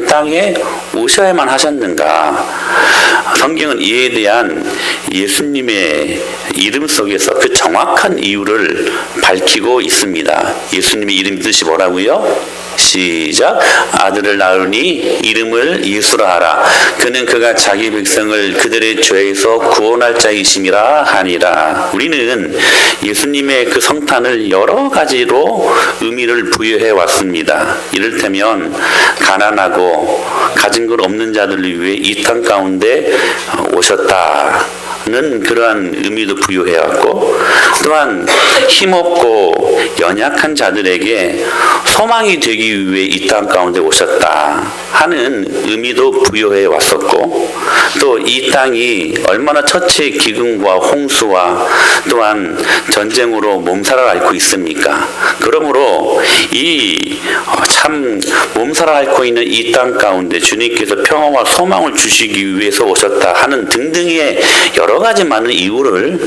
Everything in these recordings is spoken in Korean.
땅에 오셔야만 하셨는가? 성경은 이에 대한 예수님의 이름 속에서 그 정확한 이유를 밝히고 있습니다. 예수님의 이름 뜻이 뭐라고요? 시작. 아들을 낳으니 이름을 예수라 하라. 그는 그가 자기 백성을 그들의 죄에서 구원할 자이심이라 하니라. 우리는 예수님의 그 성탄을 여러 가지로 의미를 부여해 왔습니다. 이를테면 가난하고 가진 것 없는 자들을 위해 이 땅 가운데 오셨다는 그러한 의미도 부여해왔고, 또한 힘없고 연약한 자들에게 소망이 되기 위해 이 땅 가운데 오셨다 하는 의미도 부여해 왔었고, 또 이 땅이 얼마나 처치의 기근과 홍수와 또한 전쟁으로 몸살을 앓고 있습니까? 그러므로 이 참 몸살을 앓고 있는 이 땅 가운데 주님께서 평화와 소망을 주시기 위해서 오셨다 하는 등등의 여러 가지 많은 이유를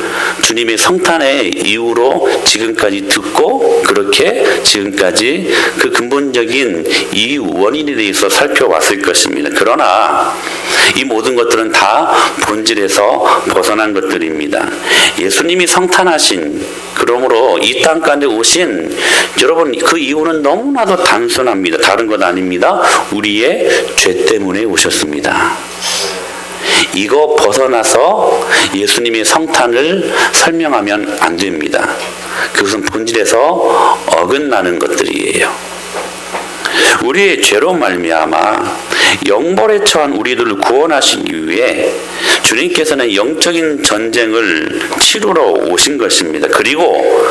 주님의 성탄의 이유로 지금까지 듣고, 그렇게 지금까지 그 근본적인 이유 원인에 대해서 살펴왔을 것입니다. 그러나 이 모든 것들은 다 본질에서 벗어난 것들입니다. 예수님이 성탄하신, 그러므로 이 땅 가운데 오신, 여러분 그 이유는 너무나도 단순합니다. 다른 것 아닙니다. 우리의 죄 때문에 오셨습니다. 이거 벗어나서 예수님의 성탄을 설명하면 안 됩니다. 그것은 본질에서 어긋나는 것들이에요. 우리의 죄로 말미암아 영벌에 처한 우리들을 구원하시기 위해 주님께서는 영적인 전쟁을 치르러 오신 것입니다. 그리고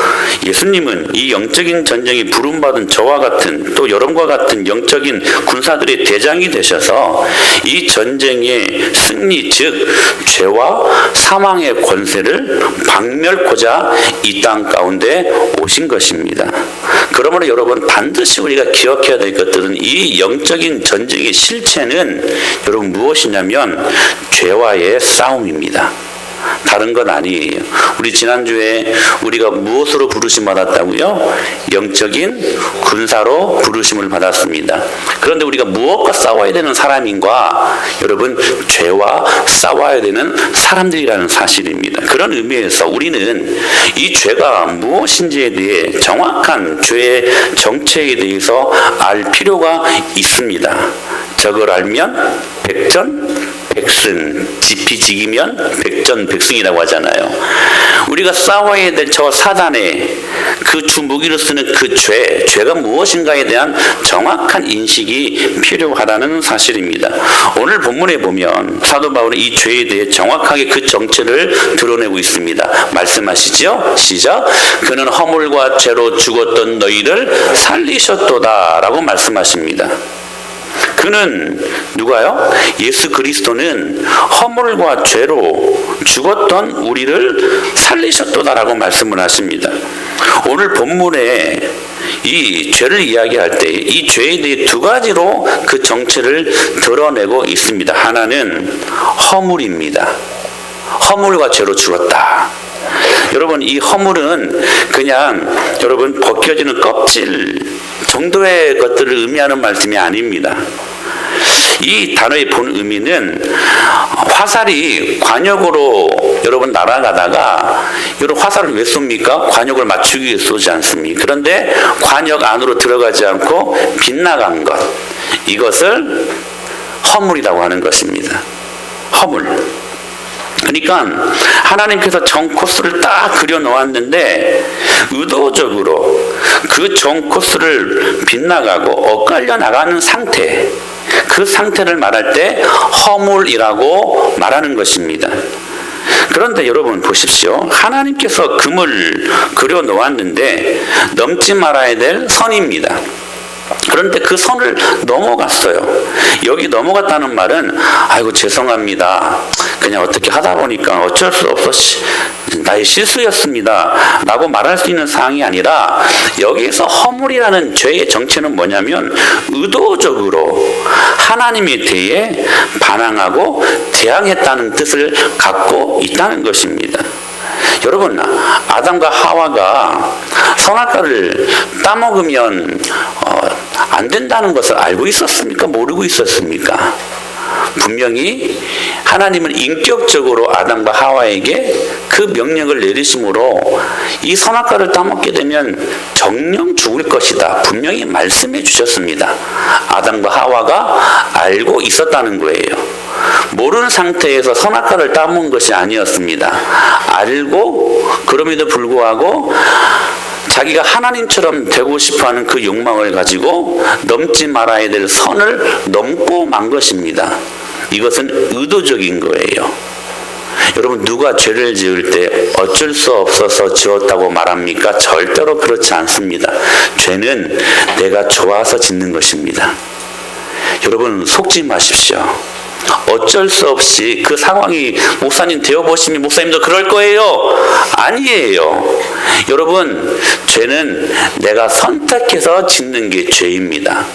예수님은 이 영적인 전쟁이 부름받은 저와 같은, 또 여러분과 같은 영적인 군사들의 대장이 되셔서 이 전쟁의 승리, 즉 죄와 사망의 권세를 박멸코자 이 땅 가운데 오신 것입니다. 그러므로 여러분 반드시 우리가 기억해야 될 것들은, 이 영적인 전쟁의 실체는 여러분 무엇이냐면 죄와의 싸움입니다. 다른 건 아니에요. 우리 지난주에 우리가 무엇으로 부르심 받았다고요? 영적인 군사로 부르심을 받았습니다. 그런데 우리가 무엇과 싸워야 되는 사람인가? 여러분, 죄와 싸워야 되는 사람들이라는 사실입니다. 그런 의미에서 우리는 이 죄가 무엇인지에 대해 정확한 죄의 정체에 대해서 알 필요가 있습니다. 저걸 알면 백전백승, 지피지기면 백전백승이라고 하잖아요. 우리가 싸워야 될 저 사단의 그 주 무기로 쓰는 그 죄가 무엇인가에 대한 정확한 인식이 필요하다는 사실입니다. 오늘 본문에 보면 사도 바울은 이 죄에 대해 정확하게 그 정체를 드러내고 있습니다. 말씀하시죠? 시작. 그는 허물과 죄로 죽었던 너희를 살리셨도다 라고 말씀하십니다. 그는 누가요? 예수 그리스도는 허물과 죄로 죽었던 우리를 살리셨도다라고 말씀을 하십니다. 오늘 본문에 이 죄를 이야기할 때 이 죄에 대해 두 가지로 그 정체를 드러내고 있습니다. 하나는 허물입니다. 허물과 죄로 죽었다. 여러분, 이 허물은 그냥 여러분 벗겨지는 껍질 정도의 것들을 의미하는 말씀이 아닙니다. 이 단어의 본 의미는 화살이 관역으로 여러분 날아가다가, 여러분 화살을 왜 쏩니까? 관역을 맞추기 위해 쏘지 않습니까? 그런데 관역 안으로 들어가지 않고 빗나간 것, 이것을 허물이라고 하는 것입니다. 허물. 그러니까 하나님께서 정 코스를 딱 그려 놓았는데 의도적으로 그 정 코스를 빗나가고 엇갈려 나가는 상태, 그 상태를 말할 때 허물이라고 말하는 것입니다. 그런데 여러분 보십시오. 하나님께서 금을 그려 놓았는데 넘지 말아야 될 선입니다. 그런데 그 선을 넘어갔어요. 여기 넘어갔다는 말은 아이고 죄송합니다, 그냥 어떻게 하다 보니까 어쩔 수 없어 나의 실수였습니다 라고 말할 수 있는 사항이 아니라, 여기에서 허물이라는 죄의 정체는 뭐냐면 의도적으로 하나님에 대해 반항하고 대항했다는 뜻을 갖고 있다는 것입니다. 여러분, 아담과 하와가 선악과를 따먹으면 안 된다는 것을 알고 있었습니까? 모르고 있었습니까? 분명히 하나님은 인격적으로 아담과 하와에게 그 명령을 내리심으로 이 선악과를 따먹게 되면 정령 죽을 것이다. 분명히 말씀해 주셨습니다. 아담과 하와가 알고 있었다는 거예요. 모르는 상태에서 선악과를 따먹은 것이 아니었습니다. 알고 그럼에도 불구하고 자기가 하나님처럼 되고 싶어하는 그 욕망을 가지고 넘지 말아야 될 선을 넘고 만 것입니다. 이것은 의도적인 거예요. 여러분, 누가 죄를 지을 때 어쩔 수 없어서 지었다고 말합니까? 절대로 그렇지 않습니다. 죄는 내가 좋아서 짓는 것입니다. 여러분, 속지 마십시오. 어쩔 수 없이 그 상황이 목사님 되어보시면 목사님도 그럴 거예요. 아니에요. 여러분, 죄는 내가 선택해서 짓는 게 죄입니다.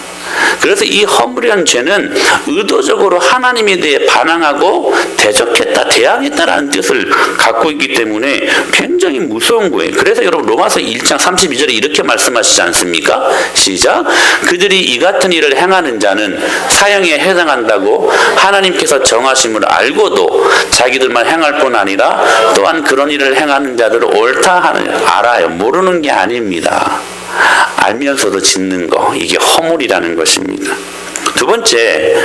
그래서 이 허물이라는 죄는 의도적으로 하나님에 대해 반항하고 대적했다, 대항했다라는 뜻을 갖고 있기 때문에 굉장히 무서운 거예요. 그래서 여러분, 로마서 1장 32절에 이렇게 말씀하시지 않습니까? 시작. 그들이 이 같은 일을 행하는 자는 사형에 해당한다고 하나님께서 정하심을 알고도 자기들만 행할 뿐 아니라 또한 그런 일을 행하는 자들을 옳다 하는 알아요. 모르는 게 아닙니다. 알면서도 짓는 거, 이게 허물이라는 것입니다. 두 번째,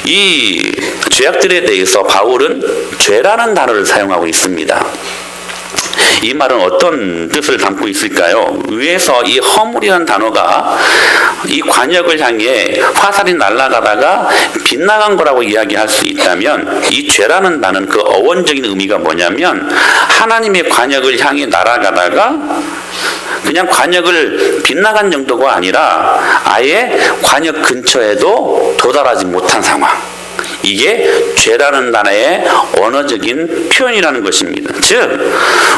이 죄악들에 대해서 바울은 죄라는 단어를 사용하고 있습니다. 이 말은 어떤 뜻을 담고 있을까요? 위에서 이 허물이라는 단어가 이 관역을 향해 화살이 날아가다가 빗나간 거라고 이야기할 수 있다면, 이 죄라는 단어는 그 어원적인 의미가 뭐냐면 하나님의 관역을 향해 날아가다가 그냥 관역을 빗나간 정도가 아니라 아예 관역 근처에도 도달하지 못한 상황. 이게 죄라는 단어의 언어적인 표현이라는 것입니다. 즉,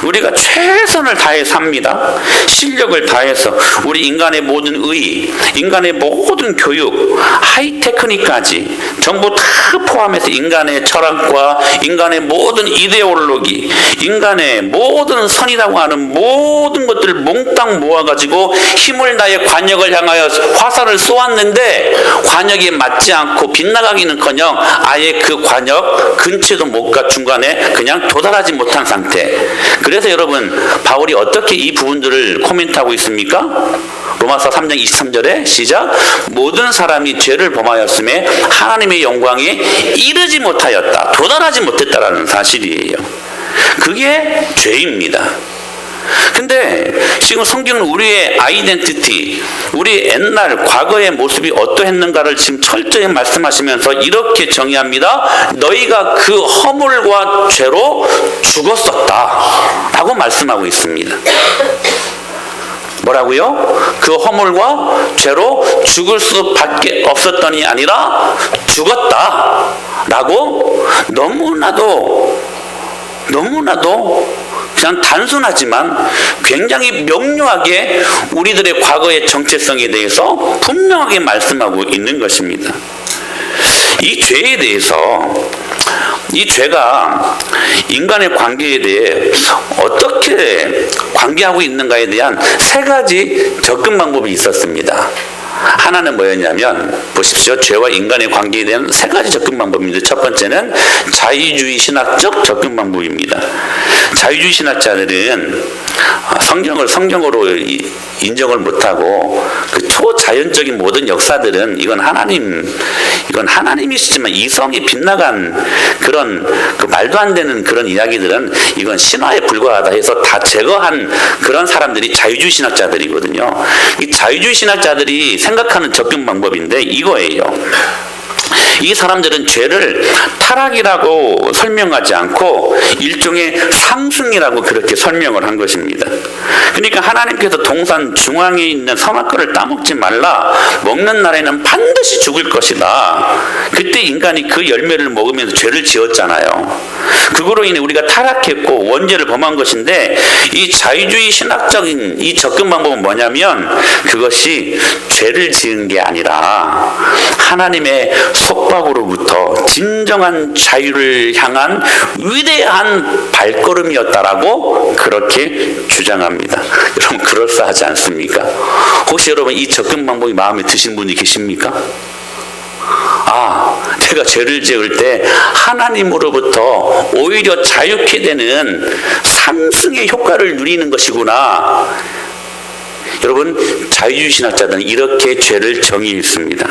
우리가 최선을 다해 삽니다. 실력을 다해서 우리 인간의 모든 의, 인간의 모든 교육, 하이테크닉까지 전부 다 포함해서 인간의 철학과 인간의 모든 이데올로기, 인간의 모든 선이라고 하는 모든 것들을 몽땅 모아가지고 힘을 다해 관역을 향하여 화살을 쏘았는데 관역에 맞지 않고 빗나가기는커녕 아예 그 관역 근처도 못 가 중간에 그냥 도달하지 못한 상태. 그래서 여러분, 바울이 어떻게 이 부분들을 코멘트하고 있습니까? 로마서 3장 23절에 시작. 모든 사람이 죄를 범하였음에 하나님의 영광에 이르지 못하였다, 도달하지 못했다라는 사실이에요. 그게 죄입니다. 근데 지금 성경은 우리의 아이덴티티, 우리 옛날 과거의 모습이 어떠했는가를 지금 철저히 말씀하시면서 이렇게 정의합니다. 너희가 그 허물과 죄로 죽었었다 라고 말씀하고 있습니다. 뭐라고요? 그 허물과 죄로 죽을 수밖에 없었더니 아니라 죽었다 라고 너무나도 그냥 단순하지만 굉장히 명료하게 우리들의 과거의 정체성에 대해서 분명하게 말씀하고 있는 것입니다. 이 죄에 대해서, 이 죄가 인간의 관계에 대해 어떻게 관계하고 있는가에 대한 세 가지 접근 방법이 있었습니다. 하나는 뭐였냐면, 보십시오. 죄와 인간의 관계에 대한 세 가지 접근 방법입니다. 첫 번째는 자유주의 신학적 접근 방법입니다. 자유주의 신학자들은 성경을 성경으로 인정을 못하고 그 초자연적인 모든 역사들은 이건 하나님이시지만 이성이 빗나간 그런 그 말도 안 되는 그런 이야기들은 이건 신화에 불과하다 해서 다 제거한 그런 사람들이 자유주의 신학자들이거든요. 이 자유주의 신학자들이 생각하는 접근 방법인데 이거예요. 이 사람들은 죄를 타락이라고 설명하지 않고 일종의 상승이라고 그렇게 설명을 한 것입니다. 그러니까 하나님께서 동산 중앙에 있는 선악과를 따먹지 말라, 먹는 날에는 반드시 죽을 것이다. 그때 인간이 그 열매를 먹으면서 죄를 지었잖아요. 그거로 인해 우리가 타락했고 원죄를 범한 것인데, 이 자유주의 신학적인 이 접근 방법은 뭐냐면 그것이 죄를 지은 게 아니라 하나님의 속박으로부터 진정한 자유를 향한 위대한 발걸음이었다라고 그렇게 주장합니다. 주장합니다. 여러분 그럴싸하지 않습니까? 혹시 여러분 이 접근 방법이 마음에 드신 분이 계십니까? 내가 죄를 지을 때 하나님으로부터 오히려 자유케 되는 상승의 효과를 누리는 것이구나. 여러분 자유주의신학자들은 이렇게 죄를 정의했습니다.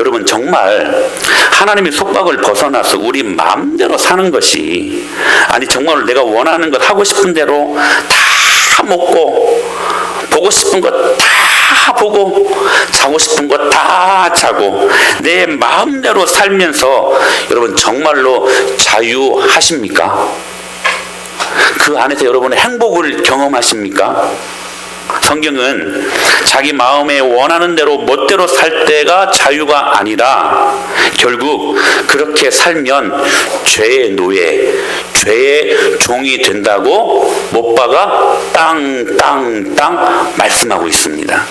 여러분 정말 하나님의 속박을 벗어나서 우리 마음대로 사는 것이, 아니 정말 내가 원하는 것 하고 싶은 대로 다 먹고 보고 싶은 것 다 보고 자고 싶은 것 다 자고 내 마음대로 살면서 여러분 정말로 자유하십니까? 그 안에서 여러분은 행복을 경험하십니까? 성경은 자기 마음에 원하는 대로 멋대로 살 때가 자유가 아니라 결국 그렇게 살면 죄의 노예, 죄의 종이 된다고 못 박아 땅 말씀하고 있습니다.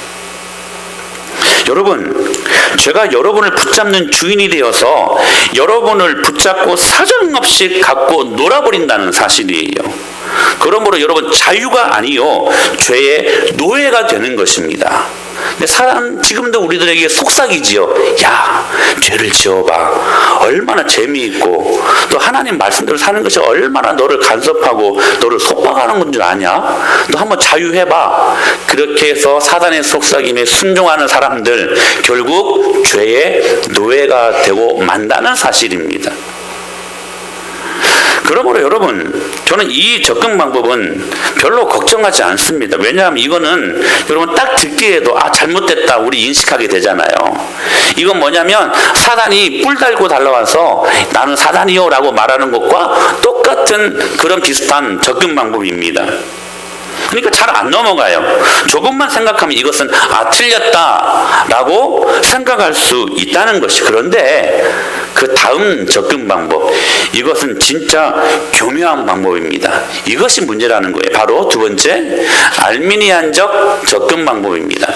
여러분, 죄가 여러분을 붙잡는 주인이 되어서 여러분을 붙잡고 사정없이 갖고 놀아버린다는 사실이에요. 그러므로 여러분 자유가 아니요 죄의 노예가 되는 것입니다. 근데 사람 지금도 우리들에게 속삭이지요. 야, 죄를 지어봐. 얼마나 재미있고 또 하나님 말씀대로 사는 것이 얼마나 너를 간섭하고 너를 속박하는 건 줄 아냐? 너 한번 자유해봐. 그렇게 해서 사단의 속삭임에 순종하는 사람들 결국 죄의 노예가 되고 만다는 사실입니다. 그러므로 여러분 저는 이 접근 방법은 별로 걱정하지 않습니다. 왜냐하면 이거는 여러분 딱 듣기에도 잘못됐다 우리 인식하게 되잖아요. 이건 뭐냐면 사단이 뿔 달고 달려와서 나는 사단이요 라고 말하는 것과 똑같은 그런 비슷한 접근 방법입니다. 그러니까 잘 안 넘어가요. 조금만 생각하면 이것은 틀렸다 라고 생각할 수 있다는 것이. 그런데 그 다음 접근 방법, 이것은 진짜 교묘한 방법입니다. 이것이 문제라는 거예요. 바로 두 번째, 알미니안적 접근 방법입니다.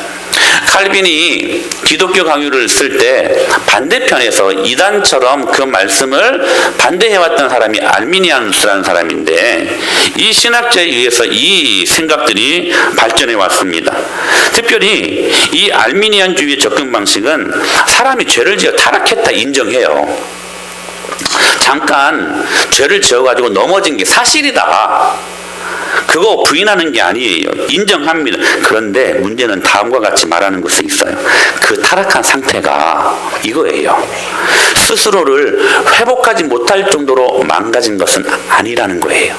칼빈이 기독교 강요를 쓸 때 반대편에서 이단처럼 그 말씀을 반대해왔던 사람이 알미니안스라는 사람인데, 이 신학자에 의해서 이 생각들이 발전해 왔습니다. 특별히 이 알미니안주의의 접근 방식은 사람이 죄를 지어 타락했다 인정해요. 잠깐 죄를 지어가지고 넘어진 게 사실이다, 그거 부인하는 게 아니에요. 인정합니다. 그런데 문제는 다음과 같이 말하는 것이 있어요. 그 타락한 상태가 이거예요. 스스로를 회복하지 못할 정도로 망가진 것은 아니라는 거예요.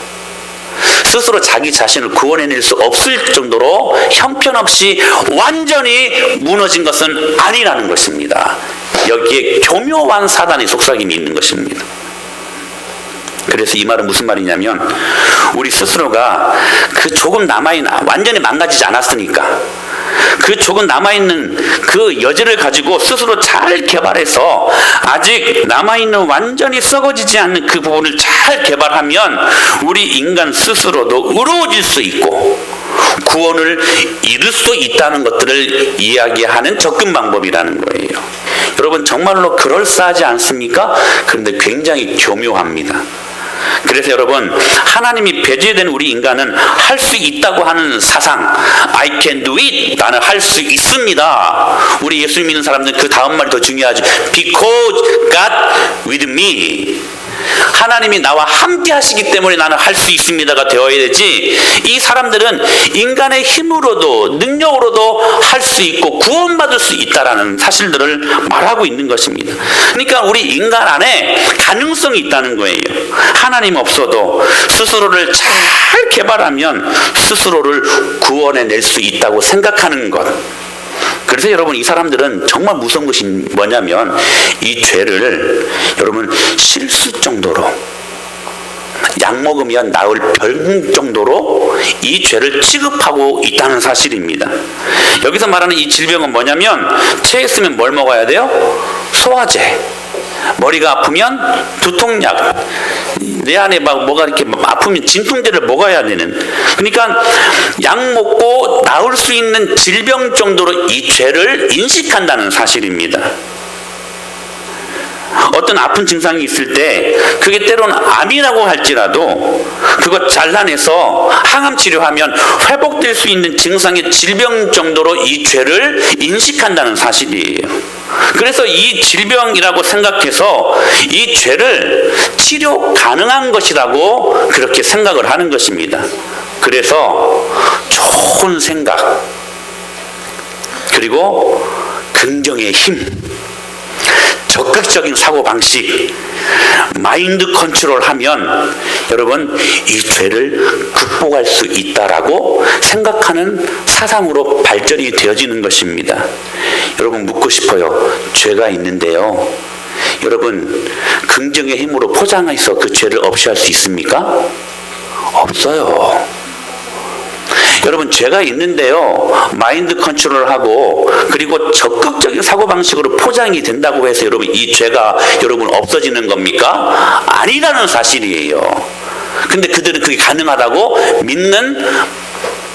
스스로 자기 자신을 구원해낼 수 없을 정도로 형편없이 완전히 무너진 것은 아니라는 것입니다. 여기에 교묘한 사단의 속삭임이 있는 것입니다. 그래서 이 말은 무슨 말이냐면, 우리 스스로가 그 조금 남아있는, 완전히 망가지지 않았으니까 그 조금 남아있는 그 여지를 가지고 스스로 잘 개발해서 아직 남아있는 완전히 썩어지지 않는 그 부분을 잘 개발하면 우리 인간 스스로도 의로워질 수 있고 구원을 이룰 수 있다는 것들을 이야기하는 접근 방법이라는 거예요. 여러분 정말로 그럴싸하지 않습니까? 그런데 굉장히 교묘합니다. 그래서 여러분, 하나님이 배제된 우리 인간은 할 수 있다고 하는 사상, I can do it, 나는 할 수 있습니다. 우리 예수 믿는 사람들은 그 다음 말이 더 중요하죠. Because God with me, 하나님이 나와 함께 하시기 때문에 나는 할 수 있습니다가 되어야 되지, 이 사람들은 인간의 힘으로도 능력으로도 할 수 있고 구원받을 수 있다라는 사실들을 말하고 있는 것입니다. 그러니까 우리 인간 안에 가능성이 있다는 거예요. 하나님 없어도 스스로를 잘 개발하면 스스로를 구원해낼 수 있다고 생각하는 것. 그래서 여러분, 이 사람들은 정말 무서운 것이 뭐냐면, 이 죄를 여러분 실수 정도로, 약 먹으면 나을 병 정도로 이 죄를 취급하고 있다는 사실입니다. 여기서 말하는 이 질병은 뭐냐면, 체했으면 뭘 먹어야 돼요? 소화제. 머리가 아프면 두통약, 내 안에 막 뭐가 이렇게 아프면 진통제를 먹어야 되는, 그러니까 약 먹고 나을 수 있는 질병 정도로 이 죄를 인식한다는 사실입니다. 어떤 아픈 증상이 있을 때 그게 때로는 암이라고 할지라도 그거 잘라내서 항암 치료하면 회복될 수 있는 증상의 질병 정도로 이 죄를 인식한다는 사실이에요. 그래서 이 질병이라고 생각해서 이 죄를 치료 가능한 것이라고 그렇게 생각을 하는 것입니다. 그래서 좋은 생각, 그리고 긍정의 힘, 적극적인 사고방식, 마인드 컨트롤하면 여러분 이 죄를 극복할 수 있다라고 생각하는 사상으로 발전이 되어지는 것입니다. 여러분 묻고 싶어요. 죄가 있는데요, 여러분 긍정의 힘으로 포장해서 그 죄를 없애할 수 있습니까? 없어요. 여러분 죄가 있는데요, 마인드 컨트롤하고 그리고 적극적인 사고방식으로 포장이 된다고 해서 여러분 이 죄가 여러분 없어지는 겁니까? 아니라는 사실이에요. 근데 그들은 그게 가능하다고 믿는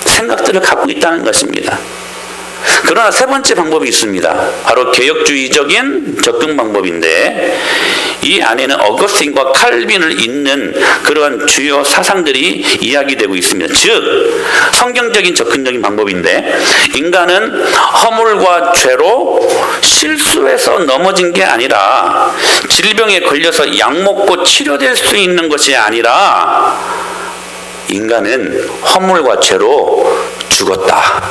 생각들을 갖고 있다는 것입니다. 그러나 세 번째 방법이 있습니다. 바로 개혁주의적인 접근 방법인데, 이 안에는 어거스틴과 칼빈을 잇는 그러한 주요 사상들이 이야기되고 있습니다. 즉 성경적인 접근적인 방법인데, 인간은 허물과 죄로 실수해서 넘어진 게 아니라 질병에 걸려서 약 먹고 치료될 수 있는 것이 아니라 인간은 허물과 죄로 죽었다.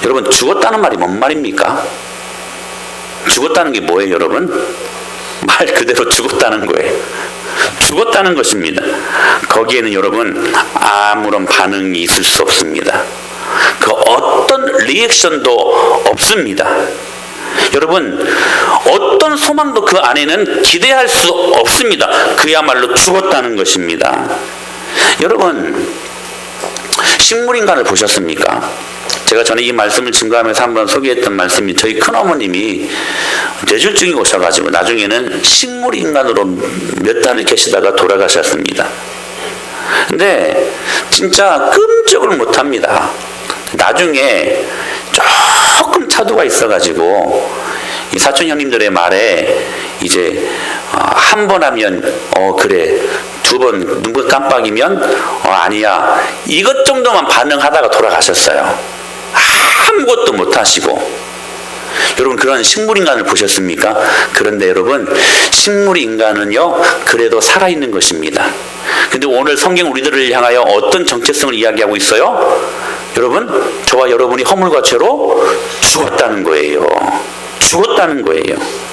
여러분 죽었다는 말이 뭔 말입니까? 죽었다는 게 뭐예요, 여러분? 말 그대로 죽었다는 거예요. 죽었다는 것입니다. 거기에는 여러분 아무런 반응이 있을 수 없습니다. 그 어떤 리액션도 없습니다. 여러분 어떤 소망도 그 안에는 기대할 수 없습니다. 그야말로 죽었다는 것입니다. 여러분 식물인간을 보셨습니까? 제가 전에 이 말씀을 증거하면서 한번 소개했던 말씀이, 저희 큰어머님이 뇌졸중이 오셔가지고 나중에는 식물인간으로 몇 달을 계시다가 돌아가셨습니다. 근데 진짜 끔찍을 못합니다. 나중에 조금 차도가 있어가지고 이 사촌 형님들의 말에 이제 한 번 하면 그래, 두 번 눈 깜빡이면 아니야, 이것 정도만 반응하다가 돌아가셨어요. 아무것도 못하시고. 여러분 그런 식물인간을 보셨습니까? 그런데 여러분 식물인간은요 그래도 살아있는 것입니다. 근데 오늘 성경 우리들을 향하여 어떤 정체성을 이야기하고 있어요? 여러분 저와 여러분이 허물과 죄로 죽었다는 거예요. 죽었다는 거예요.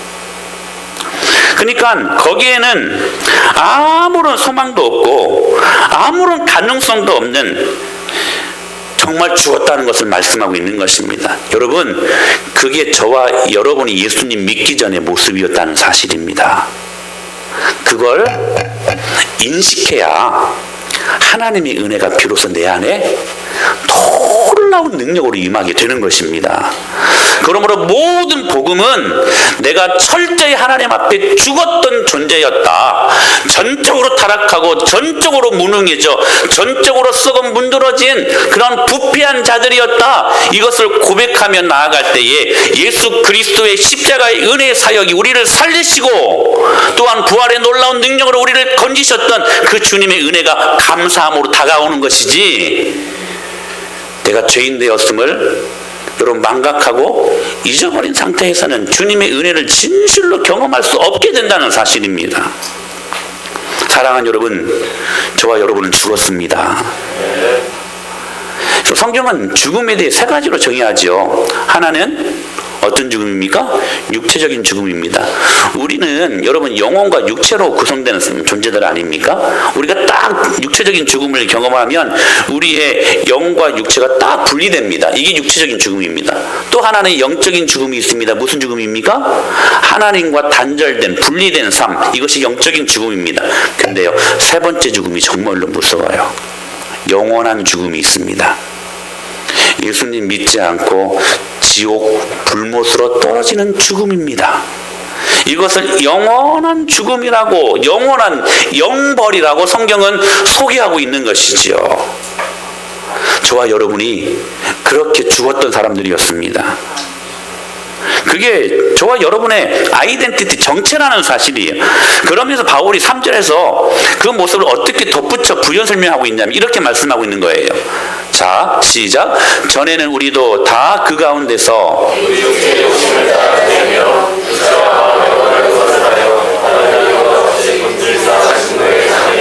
그러니까 거기에는 아무런 소망도 없고 아무런 가능성도 없는, 정말 죽었다는 것을 말씀하고 있는 것입니다. 여러분 그게 저와 여러분이 예수님 믿기 전의 모습이었다는 사실입니다. 그걸 인식해야 하나님의 은혜가 비로소 내 안에 놀라운 능력으로 임하게 되는 것입니다. 그러므로 모든 복음은 내가 철저히 하나님 앞에 죽었던 존재였다, 전적으로 타락하고 전적으로 무능해져 전적으로 썩어 문드러진 그런 부패한 자들이었다, 이것을 고백하며 나아갈 때에 예수 그리스도의 십자가의 은혜의 사역이 우리를 살리시고 또한 부활의 놀라운 능력으로 우리를 건지셨던 그 주님의 은혜가 감사함으로 다가오는 것이지, 내가 죄인 되었음을 여러분 망각하고 잊어버린 상태에서는 주님의 은혜를 진실로 경험할 수 없게 된다는 사실입니다. 사랑하는 여러분, 저와 여러분은 죽었습니다. 성경은 죽음에 대해 세 가지로 정의하죠. 하나는 어떤 죽음입니까? 육체적인 죽음입니다. 우리는 여러분 영혼과 육체로 구성되는 존재들 아닙니까? 우리가 딱 육체적인 죽음을 경험하면 우리의 영과 육체가 딱 분리됩니다. 이게 육체적인 죽음입니다. 또 하나는 영적인 죽음이 있습니다. 무슨 죽음입니까? 하나님과 단절된 분리된 삶, 이것이 영적인 죽음입니다. 근데요 세 번째 죽음이 정말로 무서워요. 영원한 죽음이 있습니다. 예수님 믿지 않고 지옥 불못으로 떨어지는 죽음입니다. 이것을 영원한 죽음이라고, 영원한 영벌이라고 성경은 소개하고 있는 것이지요. 저와 여러분이 그렇게 죽었던 사람들이었습니다. 그게 저와 여러분의 아이덴티티 정체라는 사실이에요. 그러면서 바울이 3절에서 그 모습을 어떻게 덧붙여 부연 설명하고 있냐면 이렇게 말씀하고 있는 거예요. 자, 시작. 전에는 우리도 다 그 가운데서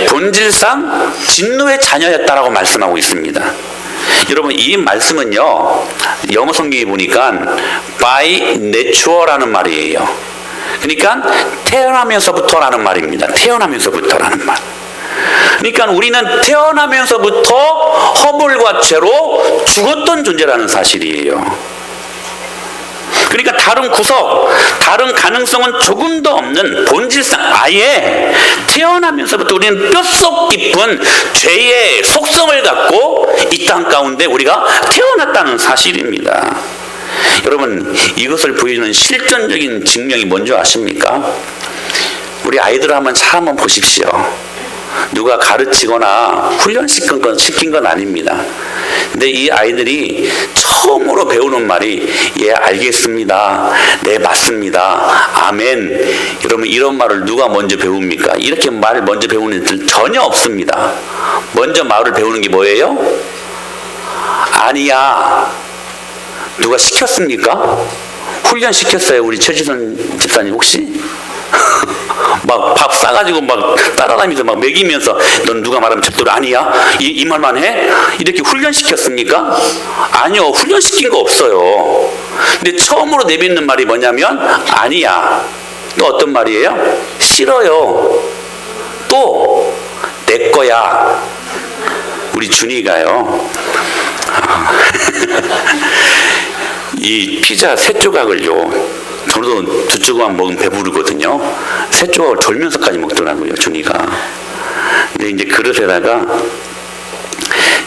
본질상 진노의 자녀였다라고 말씀하고 있습니다. 여러분, 이 말씀은요, 영어 성경에 보니까 by natural라는 말이에요. 그러니까 태어나면서부터라는 말입니다. 태어나면서부터라는 말. 그러니까 우리는 태어나면서부터 허물과 죄로 죽었던 존재라는 사실이에요. 그러니까 다른 구석, 다른 가능성은 조금도 없는 본질상 아예 태어나면서부터 우리는 뼛속 깊은 죄의 속성을 갖고 이 땅 가운데 우리가 태어났다는 사실입니다. 여러분, 이것을 보여주는 실존적인 증명이 뭔지 아십니까? 우리 아이들을 한번 보십시오. 누가 가르치거나 훈련시킨 건 아닙니다. 근데 이 아이들이 처음으로 배우는 말이 예, 알겠습니다. 네, 맞습니다. 아멘. 여러분, 이런 말을 누가 먼저 배웁니까? 이렇게 말을 먼저 배우는 애들 전혀 없습니다. 먼저 말을 배우는 게 뭐예요? 아니야. 누가 시켰습니까? 훈련시켰어요, 우리 최지선 집사님 혹시? 막 밥 싸가지고 막 따라다니면서 막 먹이면서 넌 누가 말하면 절대로 아니야? 이 말만 해? 이렇게 훈련시켰습니까? 아니요, 훈련시킨 거 없어요. 근데 처음으로 내뱉는 말이 뭐냐면 아니야. 또 어떤 말이에요? 싫어요. 또 내 거야. 우리 준이가요. 이 피자 3조각을요. 저도 2조각 먹으면 배부르거든요. 3조각을 졸면서까지 먹더라고요, 준이가. 근데 이제 그릇에다가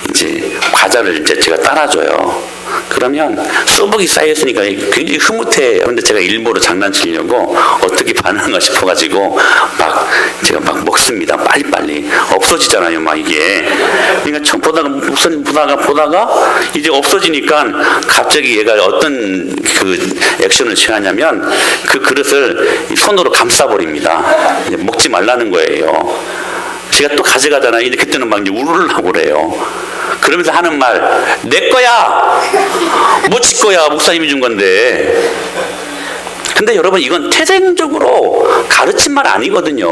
이제 과자를 이제 제가 따라줘요. 그러면 수박이 쌓여있으니까 굉장히 흐뭇해요. 근데 제가 일부러 장난치려고 어떻게 반응할까 싶어가지고 제가 막 먹습니다. 빨리빨리. 없어지잖아요, 막 이게. 그러니까 처음 보다가 이제 없어지니까 갑자기 얘가 어떤 그 액션을 취하냐면 그 그릇을 손으로 감싸버립니다. 이제 먹지 말라는 거예요. 제가 또 가져가잖아요. 그때는 막 이제 울으려고 그래요. 그러면서 하는 말, 내 거야! 뭐 지 거야? 목사님이 준 건데. 근데 여러분, 이건 태생적으로 가르친 말 아니거든요.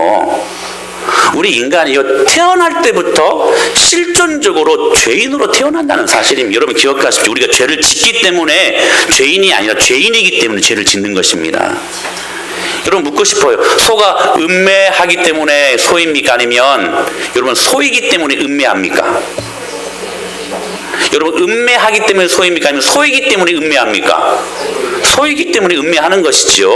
우리 인간이요, 태어날 때부터 실존적으로 죄인으로 태어난다는 사실입니다. 여러분 기억하십시오. 우리가 죄를 짓기 때문에 죄인이 아니라 죄인이기 때문에 죄를 짓는 것입니다. 여러분 묻고 싶어요. 소가 음매하기 때문에 소입니까? 아니면 여러분 소이기 때문에 음매합니까? 여러분 음매하기 때문에 소입니까? 아니면 소이기 때문에 음매합니까? 소이기 때문에 음매하는 것이지요.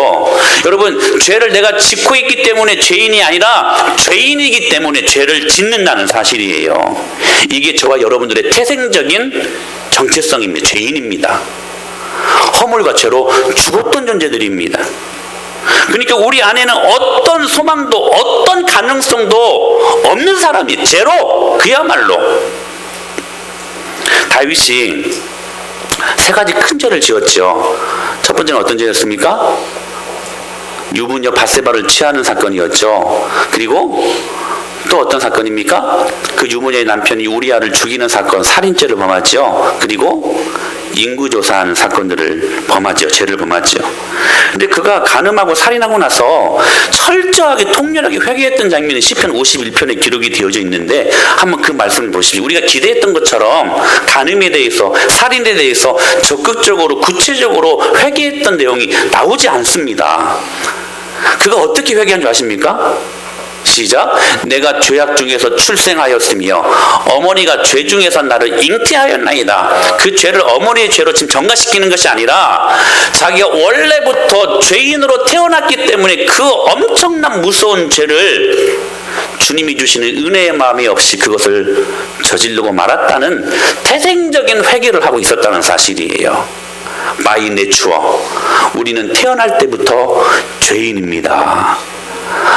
여러분, 죄를 내가 짓고 있기 때문에 죄인이 아니라 죄인이기 때문에 죄를 짓는다는 사실이에요. 이게 저와 여러분들의 태생적인 정체성입니다. 죄인입니다. 허물과 죄로 죽었던 존재들입니다. 그러니까 우리 안에는 어떤 소망도 어떤 가능성도 없는 사람이 제로, 그야말로. 다윗이 3가지 큰 죄를 지었죠. 첫 번째는 어떤 죄였습니까? 유부녀 밧세바를 취하는 사건이었죠. 그리고 또 어떤 사건입니까? 그 유부녀의 남편이 우리아를 죽이는 사건, 살인죄를 범하죠. 그리고 인구조사하는 사건들을 범하죠. 죄를 범하죠. 근데 그가 간음하고 살인하고 나서 철저하게 통렬하게 회개했던 장면이 시편 51편에 기록이 되어져 있는데 한번 그 말씀을 보시죠. 우리가 기대했던 것처럼 간음에 대해서, 살인에 대해서 적극적으로 구체적으로 회개했던 내용이 나오지 않습니다. 그가 어떻게 회개한 줄 아십니까? 시작. 내가 죄악 중에서 출생하였으며 어머니가 죄 중에서 나를 잉태하였나이다. 그 죄를 어머니의 죄로 지금 전가시키는 것이 아니라 자기가 원래부터 죄인으로 태어났기 때문에 그 엄청난 무서운 죄를 주님이 주시는 은혜의 마음이 없이 그것을 저지르고 말았다는 태생적인 회개를 하고 있었다는 사실이에요. 바이 내추어. 우리는 태어날 때부터 죄인입니다.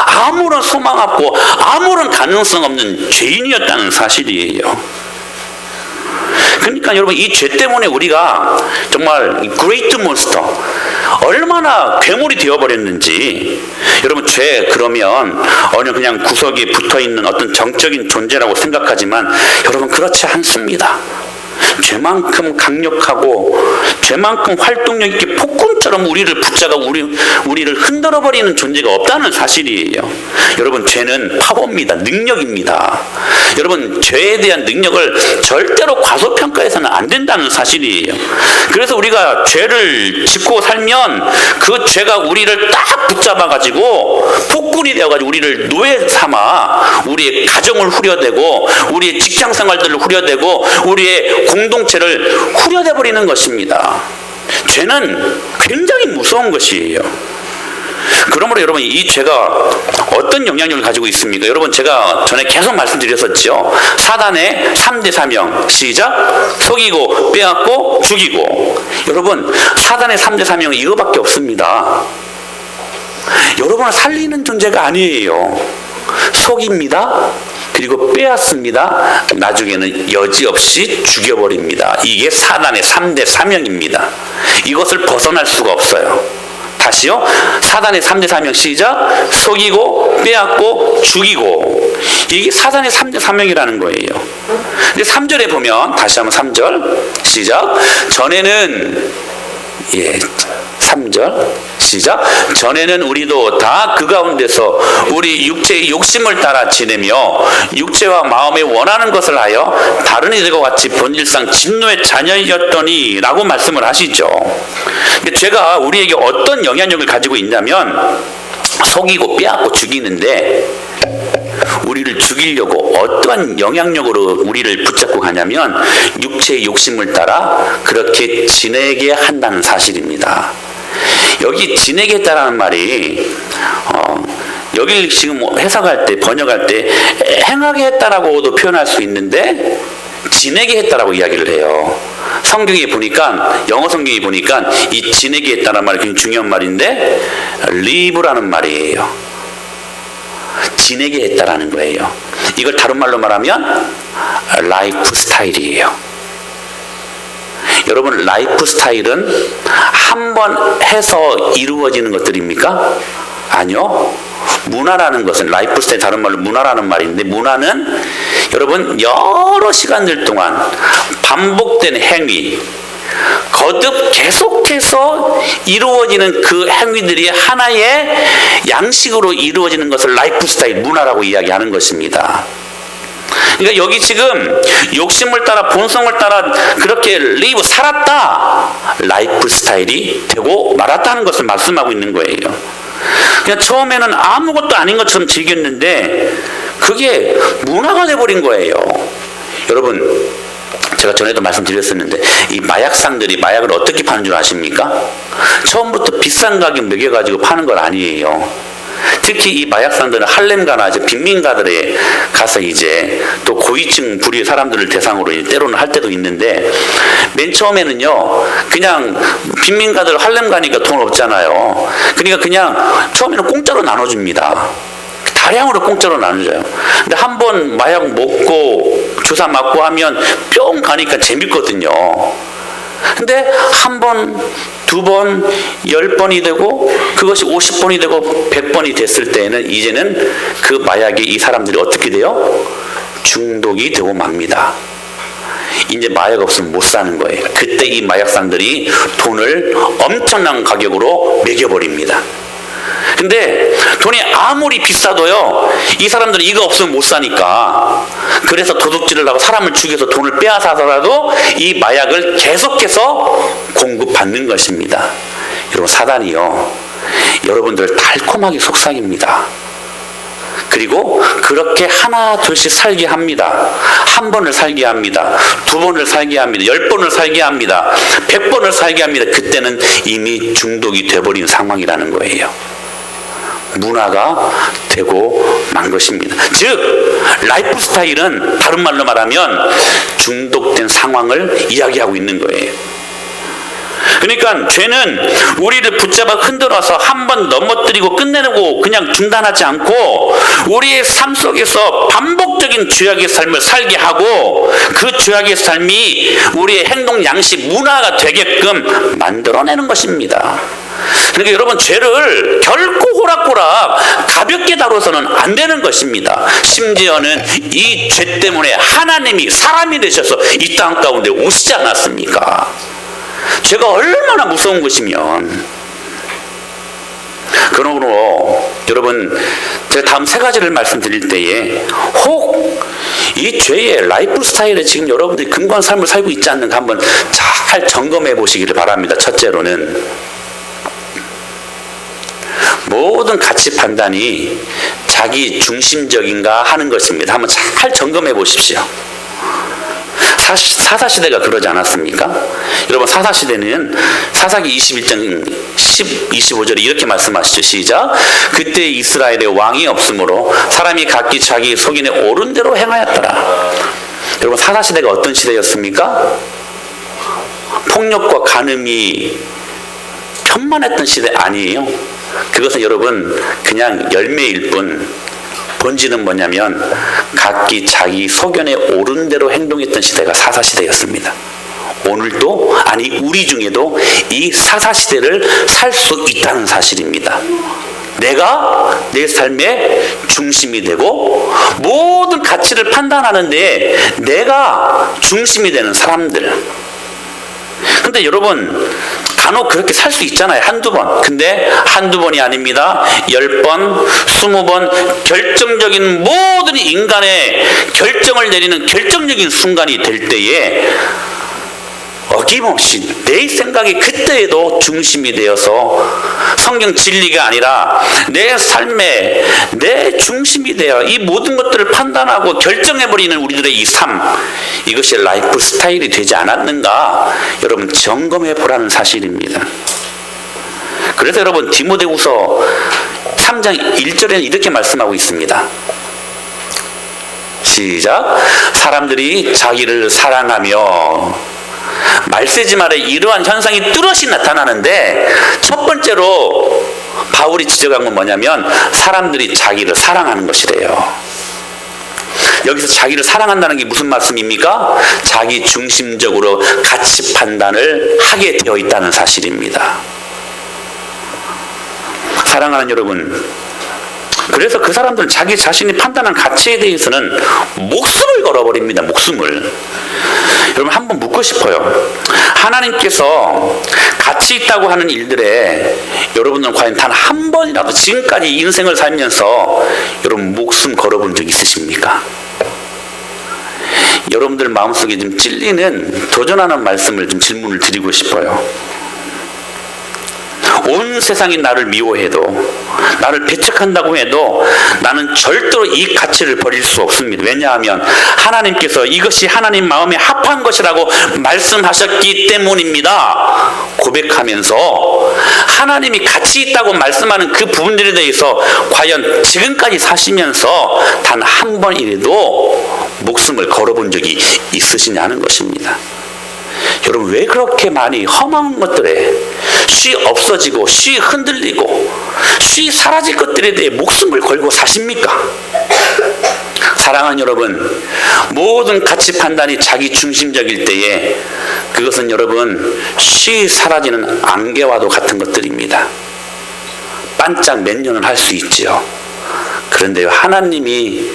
아무런 소망 없고 아무런 가능성 없는 죄인이었다는 사실이에요. 그러니까 여러분, 이 죄 때문에 우리가 정말 great monster, 얼마나 괴물이 되어버렸는지. 여러분, 죄 그러면 어느 그냥 구석에 붙어있는 어떤 정적인 존재라고 생각하지만 여러분, 그렇지 않습니다. 죄만큼 강력하고 죄만큼 활동력 있게 폭군처럼 우리를 붙잡아 우리를 흔들어버리는 존재가 없다는 사실이에요. 여러분, 죄는 파워입니다. 능력입니다. 여러분, 죄에 대한 능력을 절대로 과소평가해서는 안 된다는 사실이에요. 그래서 우리가 죄를 짓고 살면 그 죄가 우리를 딱 붙잡아가지고 폭군이 되어가지고 우리를 노예 삼아 우리의 가정을 후려대고 우리의 직장생활들을 후려대고 우리의 공동체를 후려대버리는 것입니다. 죄는 굉장히 무서운 것이에요. 그러므로 여러분, 이 죄가 어떤 영향력을 가지고 있습니까? 여러분, 제가 전에 계속 말씀드렸었죠. 사단의 3대 사명. 시작. 속이고 빼앗고 죽이고. 여러분, 사단의 3대 사명은 이거밖에 없습니다. 여러분을 살리는 존재가 아니에요. 속입니다. 그리고 빼앗습니다. 나중에는 여지없이 죽여버립니다. 이게 사단의 3대 사명입니다. 이것을 벗어날 수가 없어요. 다시요. 사단의 3대 사명. 시작. 속이고 빼앗고 죽이고. 이게 사단의 3대 사명이라는 거예요. 근데 3절에 보면 다시 한번 3절. 시작. 전에는 3절 시작. 전에는 우리도 다 그 가운데서 우리 육체의 욕심을 따라 지내며 육체와 마음에 원하는 것을 하여 다른 이들과 같이 본질상 진노의 자녀이었더니 라고 말씀을 하시죠. 근데 죄가 우리에게 어떤 영향력을 가지고 있냐면 속이고 빼앗고 죽이는데 우리를 죽이려고 어떠한 영향력으로 우리를 붙잡고 가냐면 육체의 욕심을 따라 그렇게 지내게 한다는 사실입니다. 여기 지내게 했다라는 말이 여기 지금 해석할 때 번역할 때 행하게 했다라고도 표현할 수 있는데 지내게 했다라고 이야기를 해요. 성경에 보니까 영어 성경에 보니까 이 지내게 했다는 말이 굉장히 중요한 말인데 live라는 말이에요. 지내게 했다라는 거예요. 이걸 다른 말로 말하면 라이프 스타일이에요. 여러분, 라이프 스타일은 한 번 해서 이루어지는 것들입니까? 아니요. 문화라는 것은 라이프 스타일 다른 말로 문화라는 말인데 문화는 여러분 여러 시간들 동안 반복되는 행위 거듭 계속해서 이루어지는 그 행위들이 하나의 양식으로 이루어지는 것을 라이프 스타일 문화라고 이야기하는 것입니다. 그러니까 여기 지금 욕심을 따라 본성을 따라 그렇게 리브 살았다 라이프 스타일이 되고 말았다는 것을 말씀하고 있는 거예요. 그냥 처음에는 아무것도 아닌 것처럼 즐겼는데 그게 문화가 돼버린 거예요. 여러분, 제가 전에도 말씀드렸었는데 이 마약상들이 마약을 어떻게 파는 줄 아십니까? 처음부터 비싼 가격 매겨가지고 파는 건 아니에요. 특히 이 마약상들은 할렘가나 이제 빈민가들에 가서 이제 또 고위층 부류의 사람들을 대상으로 때로는 할 때도 있는데 맨 처음에는요 그냥 빈민가들 할렘 가니까 돈 없잖아요. 그러니까 그냥 처음에는 공짜로 나눠줍니다. 다량으로 공짜로 나눠줘요. 근데 한 번 마약 먹고 주사 맞고 하면 뿅 가니까 재밌거든요. 근데 한 번, 두 번, 10번이 되고 그것이 50번이 되고 100번이 됐을 때에는 이제는 그 마약에 이 사람들이 어떻게 돼요? 중독이 되고 맙니다. 이제 마약 없으면 못 사는 거예요. 그때 이 마약상들이 돈을 엄청난 가격으로 매겨버립니다. 근데 돈이 아무리 비싸도요 이 사람들은 이거 없으면 못 사니까 그래서 도둑질을 하고 사람을 죽여서 돈을 빼앗아서라도 이 마약을 계속해서 공급받는 것입니다. 여러분, 사단이요 여러분들을 달콤하게 속삭입니다. 그리고 그렇게 하나 둘씩 살게 합니다. 한 번을 살게 합니다. 두 번을 살게 합니다. 10번을 살게 합니다. 100번을 살게 합니다. 그때는 이미 중독이 돼버린 상황이라는 거예요. 문화가 되고 만 것입니다. 즉 라이프 스타일은 다른 말로 말하면 중독된 상황을 이야기하고 있는 거예요. 그러니까 죄는 우리를 붙잡아 흔들어서 한 번 넘어뜨리고 끝내고 그냥 중단하지 않고 우리의 삶 속에서 반복적인 죄악의 삶을 살게 하고 그 죄악의 삶이 우리의 행동 양식 문화가 되게끔 만들어내는 것입니다. 그러니까 여러분, 죄를 결코 호락호락 가볍게 다뤄서는 안 되는 것입니다. 심지어는 이 죄 때문에 하나님이 사람이 되셔서 이 땅 가운데 오시지 않았습니까? 죄가 얼마나 무서운 것이면. 그러므로 여러분, 제가 다음 세 가지를 말씀드릴 때에 혹 이 죄의 라이프 스타일에 지금 여러분들이 근거한 삶을 살고 있지 않는가 한번 잘 점검해 보시기를 바랍니다. 첫째로는 모든 가치 판단이 자기 중심적인가 하는 것입니다. 한번 잘 점검해 보십시오. 사사시대가 그러지 않았습니까? 여러분, 사사시대는 사사기 21장 25절에 이렇게 말씀하시죠. 시작. 그때 이스라엘에 왕이 없으므로 사람이 각기 자기 속인에 옳은 대로 행하였더라. 여러분, 사사시대가 어떤 시대였습니까? 폭력과 간음이 편만했던 시대 아니에요. 그것은 여러분 그냥 열매일 뿐, 본질은 뭐냐면 각기 자기 소견에 옳은 대로 행동했던 시대가 사사시대였습니다. 오늘도, 아니 우리 중에도 이 사사시대를 살 수 있다는 사실입니다. 내가 내 삶의 중심이 되고 모든 가치를 판단하는데 내가 중심이 되는 사람들. 근데 여러분, 간혹 그렇게 살 수 있잖아요. 한두 번. 근데 한두 번이 아닙니다. 10번, 20번 결정적인 모든 인간의 결정을 내리는 결정적인 순간이 될 때에 어김없이 내 생각이 그때에도 중심이 되어서 성경 진리가 아니라 내 삶에 내 중심이 되어 이 모든 것들을 판단하고 결정해버리는 우리들의 이 삶, 이것이 라이프 스타일이 되지 않았는가 여러분 점검해 보라는 사실입니다. 그래서 여러분, 디모데후서 3장 1절에는 이렇게 말씀하고 있습니다. 시작. 사람들이 자기를 사랑하며, 말세지 말에 이러한 현상이 뚜렷이 나타나는데 첫 번째로 바울이 지적한 건 뭐냐면 사람들이 자기를 사랑하는 것이래요. 여기서 자기를 사랑한다는 게 무슨 말씀입니까? 자기 중심적으로 가치 판단을 하게 되어 있다는 사실입니다. 사랑하는 여러분, 그래서 그 사람들은 자기 자신이 판단한 가치에 대해서는 목숨을 걸어버립니다. 목숨을. 여러분, 한번 묻고 싶어요. 하나님께서 가치 있다고 하는 일들에 여러분들은 과연 단 한 번이라도 지금까지 인생을 살면서 여러분 목숨 걸어본 적 있으십니까? 여러분들 마음속에 좀 찔리는, 도전하는 말씀을 좀 질문을 드리고 싶어요. 온 세상이 나를 미워해도, 나를 배척한다고 해도 나는 절대로 이 가치를 버릴 수 없습니다. 왜냐하면 하나님께서 이것이 하나님 마음에 합한 것이라고 말씀하셨기 때문입니다. 고백하면서 하나님이 가치 있다고 말씀하는 그 부분들에 대해서 과연 지금까지 사시면서 단 한 번이라도 목숨을 걸어본 적이 있으시냐는 것입니다. 여러분, 왜 그렇게 많이 험한 것들에 쉬 없어지고 쉬 흔들리고 쉬 사라질 것들에 대해 목숨을 걸고 사십니까? 사랑하는 여러분, 모든 가치 판단이 자기 중심적일 때에 그것은 여러분 쉬 사라지는 안개와도 같은 것들입니다. 반짝 몇 년은 할 수 있지요. 그런데요, 하나님이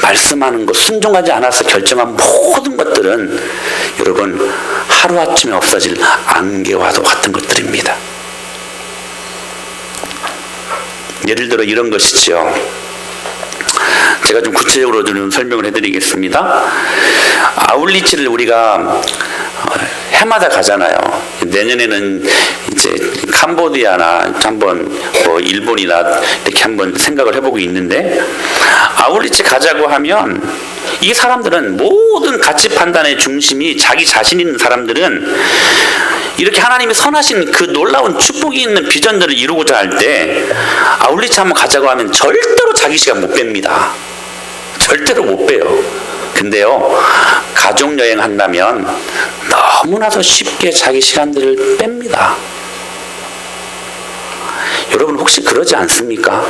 말씀하는 것, 순종하지 않아서 결정한 모든 것들은 여러분 하루아침에 없어질 안개와도 같은 것들입니다. 예를 들어 이런 것이지요. 제가 좀 구체적으로 좀 설명을 해드리겠습니다. 아울리치를 우리가 해마다 가잖아요. 내년에는 이제 캄보디아나 한번 뭐 일본이나 이렇게 한번 생각을 해보고 있는데, 아울리치 가자고 하면 이 사람들은 모든 가치 판단의 중심이 자기 자신 있는 사람들은 이렇게 하나님이 선하신 그 놀라운 축복이 있는 비전들을 이루고자 할 때 아울리치 한번 가자고 하면 절대로 자기 시간 못 뺍니다. 절대로 못 빼요. 근데요, 가족여행 한다면 너무나도 쉽게 자기 시간들을 뺍니다. 여러분 혹시 그러지 않습니까?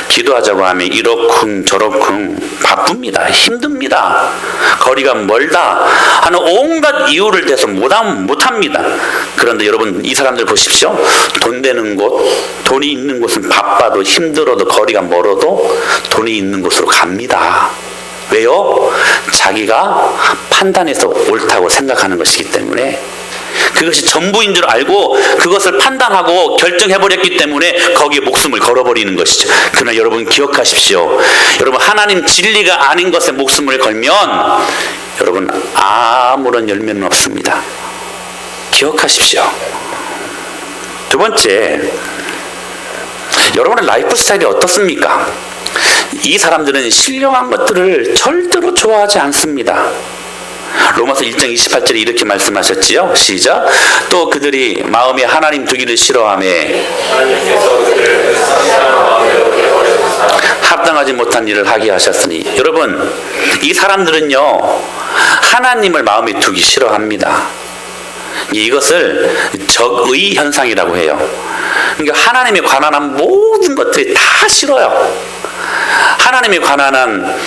기도하자고 하면 이러쿵 저러쿵 바쁩니다. 힘듭니다. 거리가 멀다 하는 온갖 이유를 대서 못합니다. 그런데 여러분, 이 사람들 보십시오. 돈 되는 곳, 돈이 있는 곳은 바빠도 힘들어도 거리가 멀어도 돈이 있는 곳으로 갑니다. 왜요? 자기가 판단해서 옳다고 생각하는 것이기 때문에, 그것이 전부인 줄 알고 그것을 판단하고 결정해버렸기 때문에 거기에 목숨을 걸어버리는 것이죠. 그러나 여러분 기억하십시오. 여러분, 하나님 진리가 아닌 것에 목숨을 걸면 여러분 아무런 열매는 없습니다. 기억하십시오. 두 번째, 여러분의 라이프 스타일이 어떻습니까? 이 사람들은 신령한 것들을 절대로 좋아하지 않습니다. 로마서 1장 28절에 이렇게 말씀하셨지요. 시작. 또 그들이 마음에 하나님 두기를 싫어하며 합당하지 못한 일을 하게 하셨으니, 여러분, 이 사람들은요 하나님을 마음에 두기 싫어합니다. 이것을 적의 현상이라고 해요. 그러니까 하나님에 관한 한 모든 것들이 다 싫어요. 하나님에 관한 한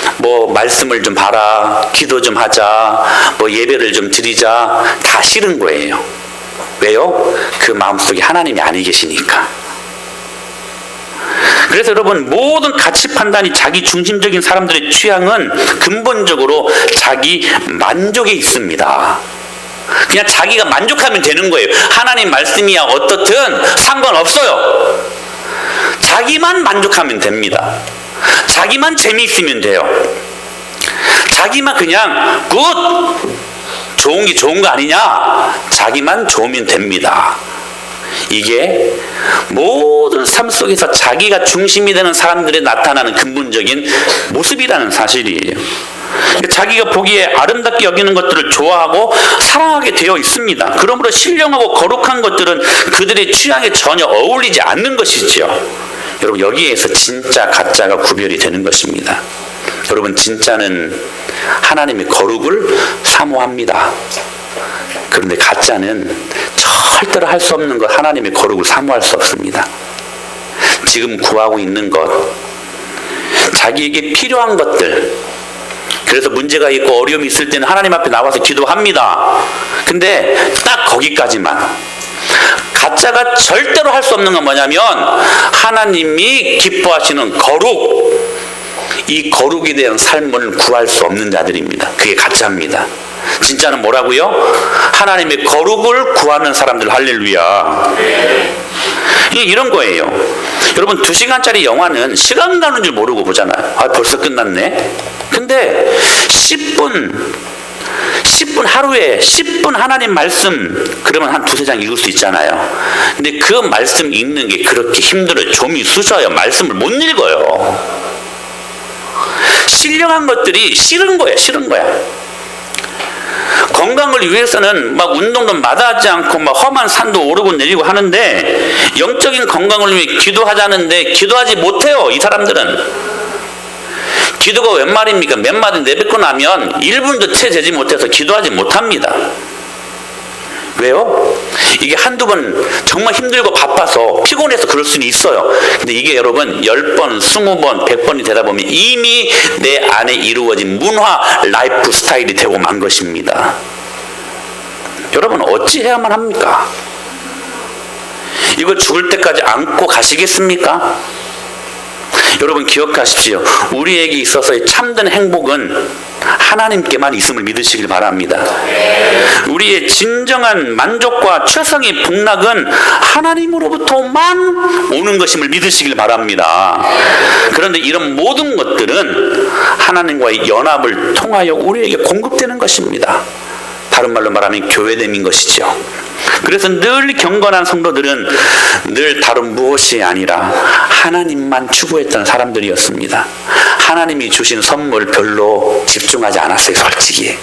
말씀을 좀 봐라, 기도 좀 하자, 예배를 좀 드리자, 다 싫은 거예요. 왜요? 그 마음속에 하나님이 아니 계시니까. 그래서 여러분, 모든 가치 판단이 자기 중심적인 사람들의 취향은 근본적으로 자기 만족에 있습니다. 그냥 자기가 만족하면 되는 거예요. 하나님 말씀이야 어떻든 상관없어요. 자기만 만족하면 됩니다. 자기만 재미있으면 돼요. 자기만 그냥 굿! 좋은 게 좋은 거 아니냐? 자기만 좋으면 됩니다. 이게 모든 삶 속에서 자기가 중심이 되는 사람들에 나타나는 근본적인 모습이라는 사실이에요. 자기가 보기에 아름답게 여기는 것들을 좋아하고 사랑하게 되어 있습니다. 그러므로 신령하고 거룩한 것들은 그들의 취향에 전혀 어울리지 않는 것이죠. 여러분, 여기에서 진짜 가짜가 구별이 되는 것입니다. 여러분, 진짜는 하나님의 거룩을 사모합니다. 그런데 가짜는 절대로 할 수 없는 것, 하나님의 거룩을 사모할 수 없습니다. 지금 구하고 있는 것, 자기에게 필요한 것들, 그래서 문제가 있고 어려움이 있을 때는 하나님 앞에 나와서 기도합니다. 근데 딱 거기까지만. 가짜가 절대로 할 수 없는 건 뭐냐면 하나님이 기뻐하시는 거룩, 이 거룩에 대한 삶을 구할 수 없는 자들입니다. 그게 가짜입니다. 진짜는 뭐라고요? 하나님의 거룩을 구하는 사람들. 할렐루야. 이런 거예요. 여러분, 2시간짜리 영화는 시간 가는 줄 모르고 보잖아요. 벌써 끝났네. 근데 10분 하루에 10분 하나님 말씀, 그러면 한 2-3장 읽을 수 있잖아요. 근데 그 말씀 읽는 게 그렇게 힘들어요. 좀이 쑤셔요. 말씀을 못 읽어요. 신령한 것들이 싫은 거야. 건강을 위해서는 막 운동도 마다하지 않고 막 험한 산도 오르고 내리고 하는데, 영적인 건강을 위해 기도하자는데 기도하지 못해요. 이 사람들은. 기도가 웬 말입니까? 몇 마디 내뱉고 나면 1분도 채 되지 못해서 기도하지 못합니다. 왜요? 이게 한두 번 정말 힘들고 바빠서 피곤해서 그럴 수는 있어요. 근데 이게 여러분 10번, 20번, 100번이 되다 보면 이미 내 안에 이루어진 문화, 라이프 스타일이 되고 만 것입니다. 여러분, 어찌 해야만 합니까? 이걸 죽을 때까지 안고 가시겠습니까? 여러분, 기억하십시오. 우리에게 있어서의 참된 행복은 하나님께만 있음을 믿으시길 바랍니다. 우리의 진정한 만족과 최상의 복락은 하나님으로부터만 오는 것임을 믿으시길 바랍니다. 그런데 이런 모든 것들은 하나님과의 연합을 통하여 우리에게 공급되는 것입니다. 다른 말로 말하면 교회됨인 것이죠. 그래서 늘 경건한 성도들은 늘 다른 무엇이 아니라 하나님만 추구했던 사람들이었습니다. 하나님이 주신 선물 별로 집중하지 않았어요. 솔직히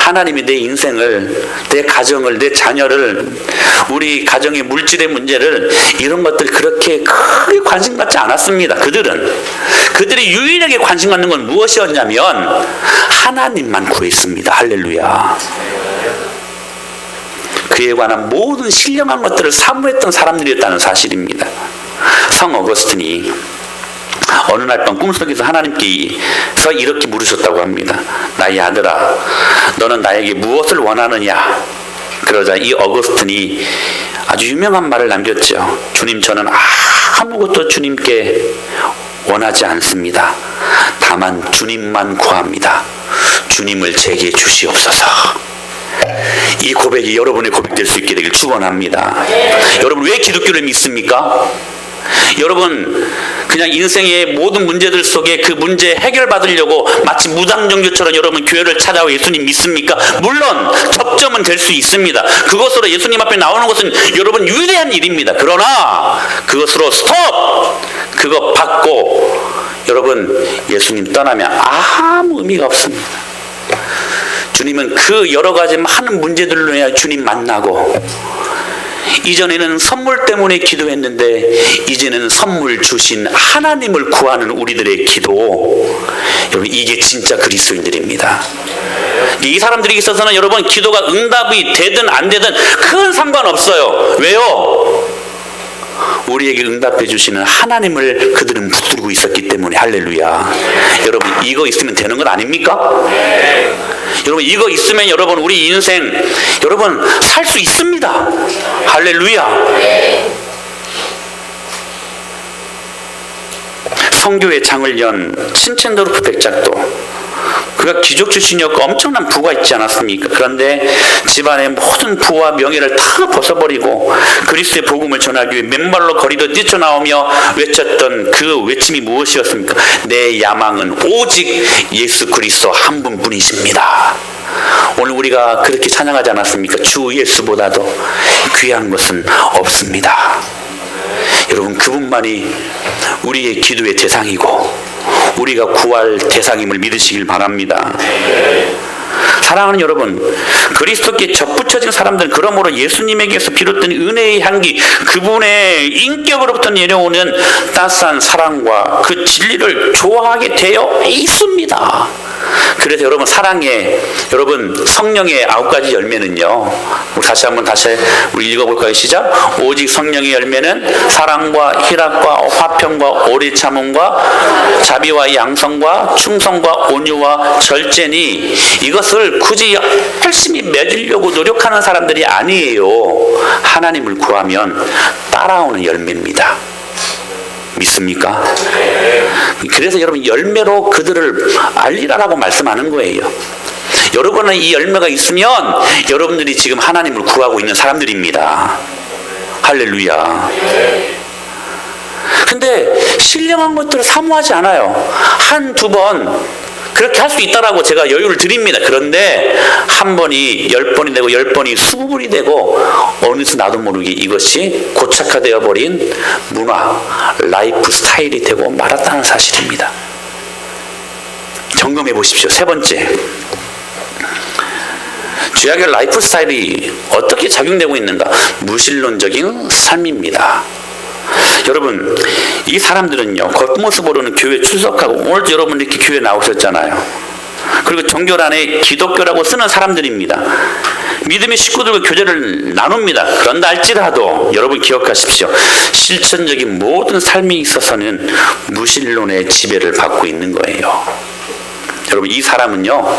하나님이 내 인생을, 내 가정을, 내 자녀를, 우리 가정의 물질의 문제를, 이런 것들 그렇게 크게 관심 갖지 않았습니다. 그들이 유일하게 관심 갖는 건 무엇이었냐면 하나님만 구했습니다. 할렐루야. 그에 관한 모든 신령한 것들을 사모했던 사람들이었다는 사실입니다. 성 어거스틴이 어느 날 밤 꿈속에서 하나님께서 이렇게 물으셨다고 합니다. 나의 아들아, 너는 나에게 무엇을 원하느냐? 그러자 이 어거스틴이 아주 유명한 말을 남겼죠. 주님, 저는 아무것도 주님께 원하지 않습니다. 다만 주님만 구합니다. 주님을 제게 주시옵소서. 이 고백이 여러분의 고백될 수 있게 되길 축원합니다. 여러분, 왜 기독교를 믿습니까? 여러분, 그냥 인생의 모든 문제들 속에 그 문제 해결받으려고 마치 무당종교처럼 여러분 교회를 찾아와 예수님 믿습니까? 물론 접점은 될 수 있습니다. 그것으로 예수님 앞에 나오는 것은 여러분 위대한 일입니다. 그러나 그것으로 스톱! 그거 받고 여러분 예수님 떠나면 아무 의미가 없습니다. 주님은 그 여러 가지 많은 문제들로 인해 주님 만나고, 이전에는 선물 때문에 기도했는데 이제는 선물 주신 하나님을 구하는 우리들의 기도, 여러분 이게 진짜 그리스도인들입니다. 이 사람들이 있어서는 여러분 기도가 응답이 되든 안 되든 큰 상관없어요. 왜요? 우리에게 응답해 주시는 하나님을 그들은 붙들고 있었기 때문에. 할렐루야. 여러분 이거 있으면 되는 건 아닙니까? 여러분 이거 있으면 여러분 우리 인생 여러분 살 수 있습니다. 할렐루야. 성교의 장을 연 친첸도르프 백작도, 그가 귀족 출신이었고 엄청난 부가 있지 않았습니까? 그런데 집안의 모든 부와 명예를 다 벗어버리고 그리스도의 복음을 전하기 위해 맨발로 거리로 뛰쳐나오며 외쳤던 그 외침이 무엇이었습니까? 내 야망은 오직 예수 그리스도 한 분뿐이십니다. 오늘 우리가 그렇게 찬양하지 않았습니까? 주 예수보다도 귀한 것은 없습니다. 여러분 그분만이 우리의 기도의 대상이고 우리가 구할 대상임을 믿으시길 바랍니다. 사랑하는 여러분, 그리스도께 접붙여진 사람들은 그러므로 예수님에게서 비롯된 은혜의 향기, 그분의 인격으로부터 내려오는 따스한 사랑과 그 진리를 좋아하게 되어 있습니다. 그래서 여러분 사랑의 여러분 성령의 9가지 열매는요, 다시 우리 읽어볼까요? 시작. 오직 성령의 열매는 사랑과 희락과 화평과 오래 참음과 자비와 양성과 충성과 온유와 절제니, 이것을 굳이 열심히 맺으려고 노력하는 사람들이 아니에요. 하나님을 구하면 따라오는 열매입니다. 믿습니까? 그래서 여러분 열매로 그들을 알리라라고 말씀하는 거예요. 여러분은 이 열매가 있으면 여러분들이 지금 하나님을 구하고 있는 사람들입니다. 할렐루야. 근데 신령한 것들을 사모하지 않아요. 한두 번 그렇게 할 수 있다라고 제가 여유를 드립니다. 그런데 한 번이 10번이 되고 10번이 20번이 되고 어느새 나도 모르게 이것이 고착화되어 버린 문화, 라이프 스타일이 되고 말았다는 사실입니다. 점검해 보십시오. 세 번째, 죄악의 라이프 스타일이 어떻게 작용되고 있는가? 무신론적인 삶입니다. 여러분 이 사람들은요 겉모습으로는 교회 출석하고, 오늘도 여러분 이렇게 교회 나오셨잖아요. 그리고 종교란에 기독교라고 쓰는 사람들입니다. 믿음의 식구들과 교제를 나눕니다. 그런다 할지라도 여러분 기억하십시오. 실천적인 모든 삶에 있어서는 무신론의 지배를 받고 있는 거예요. 여러분 이 사람은요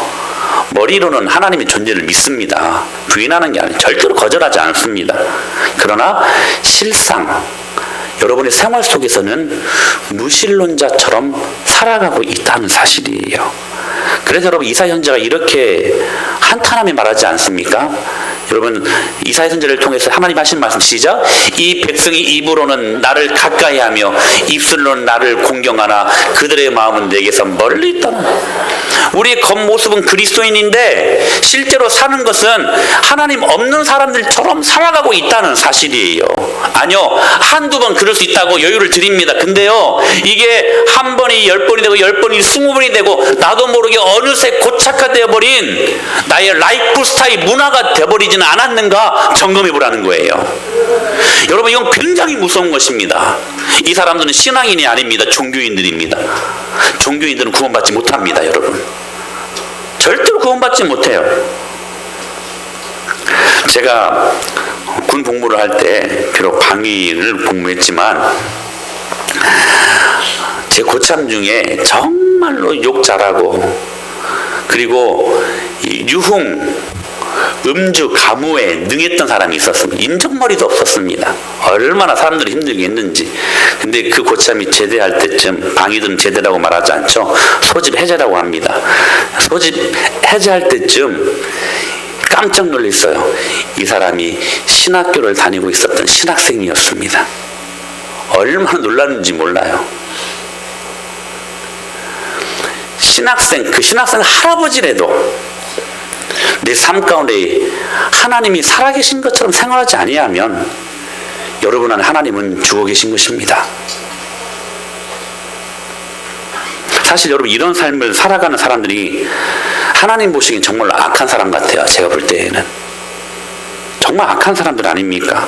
머리로는 하나님의 존재를 믿습니다. 부인하는 게 아니에요. 절대로 거절하지 않습니다. 그러나 실상 여러분의 생활 속에서는 무신론자처럼 살아가고 있다는 사실이에요. 그래서 여러분 이사야 선지자가 이렇게 한탄하며 말하지 않습니까? 여러분 이사야 선지자를 통해서 하나님 하신 말씀 시작. 이 백성이 입으로는 나를 가까이하며 입술로는 나를 공경하나 그들의 마음은 내게서 멀리 있다는. 우리의 겉모습은 그리스도인인데 실제로 사는 것은 하나님 없는 사람들처럼 살아가고 있다는 사실이에요. 아니요, 한두 번 그럴 수 있다고 여유를 드립니다. 근데요 이게 한 번이 10번이 되고 10번이 20번이 되고 나도 모르게 어느새 고착화되어 버린 나의 라이프 스타일 문화가 되어버리지는 않았는가 점검해 보라는 거예요. 여러분 이건 굉장히 무서운 것입니다. 이 사람들은 신앙인이 아닙니다. 종교인들입니다. 종교인들은 구원받지 못합니다. 여러분 절대로 구원받지 못해요. 제가 군 복무를 할 때 비록 방위를 복무했지만 제 고참 중에 정말로 욕 잘하고, 그리고 유흥 음주, 가무에 능했던 사람이 있었습니다. 인정머리도 없었습니다. 얼마나 사람들이 힘들게 했는지. 근데 그 고참이 제대할 때쯤, 방이든 제대라고 말하지 않죠. 소집 해제라고 합니다. 소집 해제할 때쯤 깜짝 놀랐어요. 이 사람이 신학교를 다니고 있었던 신학생이었습니다. 얼마나 놀랐는지 몰라요. 그 신학생 할아버지라도 내 삶 가운데 하나님이 살아계신 것처럼 생활하지 아니하면 여러분 안에 하나님은 죽어 계신 것입니다. 사실 여러분 이런 삶을 살아가는 사람들이 하나님 보시기엔 정말 악한 사람 같아요. 제가 볼 때에는 정말 악한 사람들 아닙니까?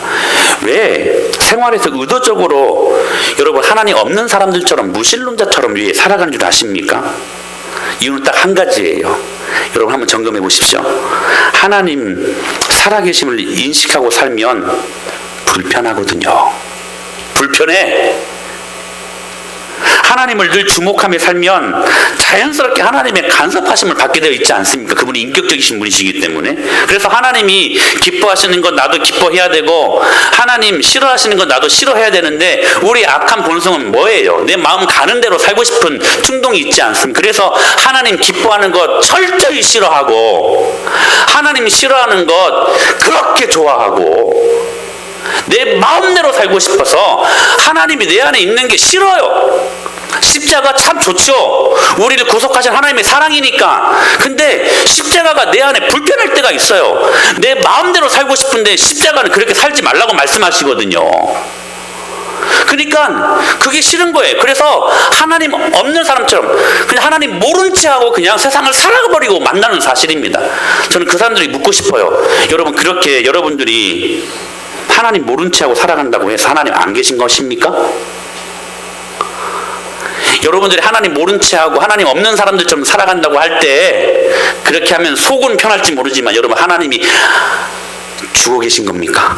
왜 생활에서 의도적으로 여러분 하나님 없는 사람들처럼 무신론자처럼 위에 살아가는 줄 아십니까? 이유는 딱 한 가지예요. 여러분 한번 점검해 보십시오. 하나님 살아계심을 인식하고 살면 불편하거든요. 불편해. 하나님을 늘 주목하며 살면 자연스럽게 하나님의 간섭하심을 받게 되어 있지 않습니까? 그분이 인격적이신 분이시기 때문에. 그래서 하나님이 기뻐하시는 건 나도 기뻐해야 되고 하나님 싫어하시는 건 나도 싫어해야 되는데 우리 악한 본성은 뭐예요? 내 마음 가는 대로 살고 싶은 충동이 있지 않습니까? 그래서 하나님 기뻐하는 것 철저히 싫어하고 하나님 싫어하는 것 그렇게 좋아하고 내 마음대로 살고 싶어서 하나님이 내 안에 있는 게 싫어요. 십자가 참 좋죠. 우리를 구속하신 하나님의 사랑이니까. 근데 십자가가 내 안에 불편할 때가 있어요. 내 마음대로 살고 싶은데 십자가는 그렇게 살지 말라고 말씀하시거든요. 그러니까 그게 싫은 거예요. 그래서 하나님 없는 사람처럼 그냥 하나님 모른 채 하고 그냥 세상을 살아버리고 만나는 사실입니다. 저는 그 사람들이 묻고 싶어요. 여러분 그렇게 여러분들이 하나님 모른 채 하고 살아간다고 해서 하나님 안 계신 것입니까? 여러분들이 하나님 모른 채 하고 하나님 없는 사람들처럼 살아간다고 할 때 그렇게 하면 속은 편할지 모르지만 여러분 하나님이 죽어 계신 겁니까?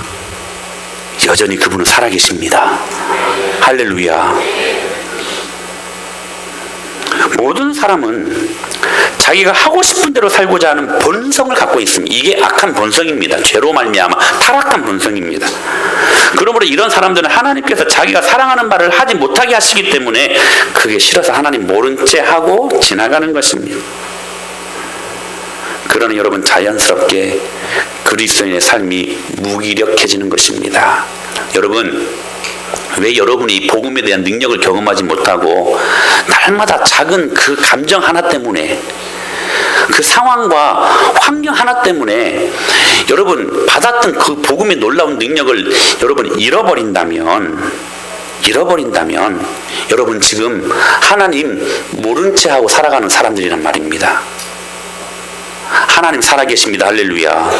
여전히 그분은 살아계십니다. 할렐루야. 모든 사람은 자기가 하고 싶은 대로 살고자 하는 본성을 갖고 있습니다. 이게 악한 본성입니다. 죄로 말미암아 타락한 본성입니다. 그러므로 이런 사람들은 하나님께서 자기가 사랑하는 바를 하지 못하게 하시기 때문에 그게 싫어서 하나님 모른 채 하고 지나가는 것입니다. 그러나 여러분 자연스럽게 그리스도인의 삶이 무기력해지는 것입니다. 여러분 왜 여러분이 복음에 대한 능력을 경험하지 못하고 날마다 작은 그 감정 하나 때문에 그 상황과 환경 하나 때문에 여러분 받았던 그 복음의 놀라운 능력을 여러분 잃어버린다면 여러분 지금 하나님 모른 채 하고 살아가는 사람들이란 말입니다. 하나님 살아계십니다. 할렐루야.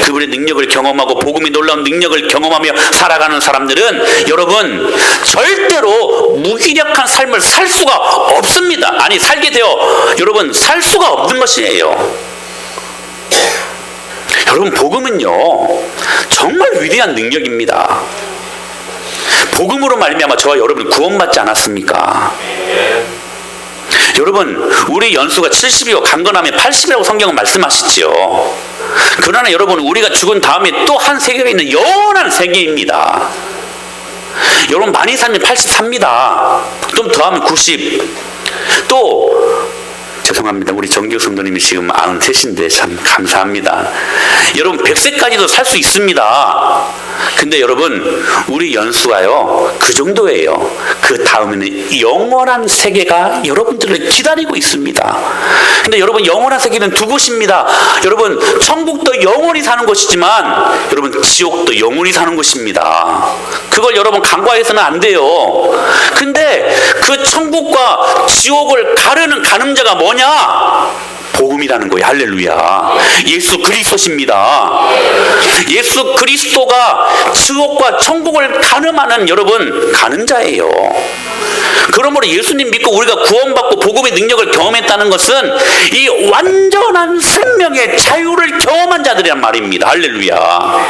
그분의 능력을 경험하고 복음이 놀라운 능력을 경험하며 살아가는 사람들은 여러분 절대로 무기력한 삶을 살 수가 없습니다. 아니 살게 되어 여러분 살 수가 없는 것이에요. 여러분 복음은요 정말 위대한 능력입니다. 복음으로 말미암아 저와 여러분 구원받지 않았습니까? 여러분 우리 연수가 70이요 강건하면 80이라고 성경은 말씀하시지요. 그러나 여러분 우리가 죽은 다음에 또 한 세계가 있는 영원한 세계입니다. 여러분 많이 살면 80 삽니다. 좀 더하면 90. 또 죄송합니다. 우리 정교 성도님이 지금 93인데 참 감사합니다. 여러분 100세까지도 살 수 있습니다. 근데 여러분 우리 연수가요 그 정도예요. 그 다음에는 영원한 세계가 여러분들을 기다리고 있습니다. 근데 여러분 영원한 세계는 두 곳입니다. 여러분 천국도 영원히 사는 곳이지만 여러분 지옥도 영원히 사는 곳입니다. 그걸 여러분 간과해서는 안 돼요. 근데 그 천국과 지옥을 가르는 가늠자가 뭐냐? 복음이라는 거예요. 할렐루야. 예수 그리스도십니다. 예수 그리스도가 지옥과 천국을 가늠하는 여러분 가늠자예요. 그러므로 예수님 믿고 우리가 구원받고 복음의 능력을 경험했다는 것은 이 완전한 생명의 자유를 경험한 자들이란 말입니다. 할렐루야.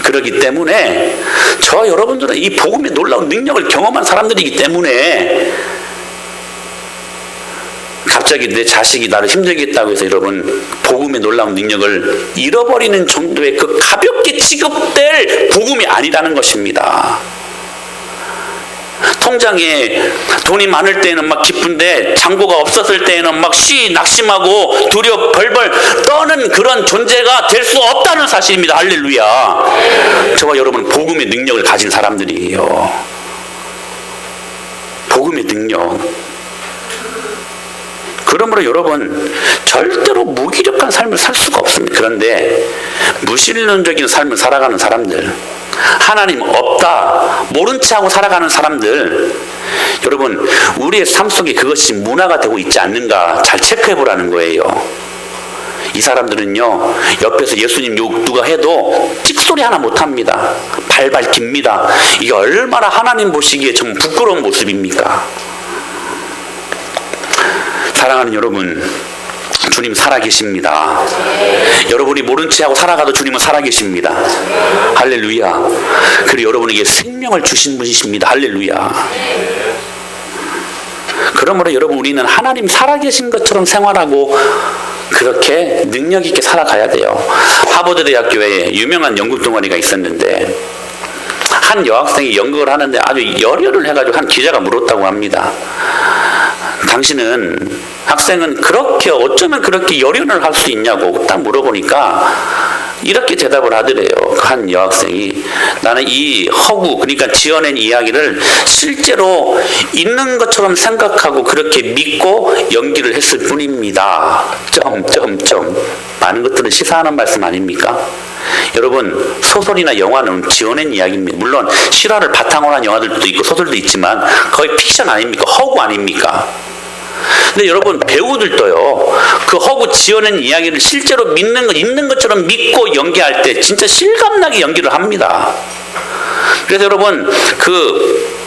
그렇기 때문에 저 여러분들은 이 복음의 놀라운 능력을 경험한 사람들이기 때문에 갑자기 내 자식이 나를 힘들겠다고 해서 여러분 복음의 놀라운 능력을 잃어버리는 정도의 그 가볍게 취급될 복음이 아니라는 것입니다. 통장에 돈이 많을 때는 막 기쁜데 잔고가 없었을 때에는 막 낙심하고 두려워 벌벌 떠는 그런 존재가 될 수 없다는 사실입니다. 할렐루야. 저와 여러분은 복음의 능력을 가진 사람들이에요. 복음의 능력. 그러므로 여러분 절대로 무기력한 삶을 살 수가 없습니다. 그런데 무신론적인 삶을 살아가는 사람들, 하나님 없다 모른 체하고 살아가는 사람들, 여러분 우리의 삶 속에 그것이 문화가 되고 있지 않는가 잘 체크해 보라는 거예요. 이 사람들은요 옆에서 예수님 욕 누가 해도 찍소리 하나 못합니다. 발발 깁니다. 이게 얼마나 하나님 보시기에 좀 부끄러운 모습입니까? 사랑하는 여러분, 주님 살아계십니다. 여러분이 모른 체하고 살아가도 주님은 살아계십니다. 할렐루야. 그리고 여러분에게 생명을 주신 분이십니다. 할렐루야. 그러므로 여러분 우리는 하나님 살아계신 것처럼 생활하고 그렇게 능력 있게 살아가야 돼요. 하버드 대학교에 유명한 연극 동아리가 있었는데 한 여학생이 연극을 하는데 아주 열혈을 해가지고 한 기자가 물었다고 합니다. 당신은 학생은 그렇게 어쩌면 그렇게 열연을 할 수 있냐고 딱 물어보니까 이렇게 대답을 하더래요. 한 여학생이 나는 이 허구 그러니까 지어낸 이야기를 실제로 있는 것처럼 생각하고 그렇게 믿고 연기를 했을 뿐입니다. 많은 것들은 시사하는 말씀 아닙니까? 여러분 소설이나 영화는 지어낸 이야기입니다. 물론 실화를 바탕으로 한 영화들도 있고 소설도 있지만 거의 픽션 아닙니까? 허구 아닙니까? 근데 여러분 배우들도요 그 허구 지어낸 이야기를 실제로 믿는 것 있는 것처럼 믿고 연기할 때 진짜 실감나게 연기를 합니다. 그래서 여러분 그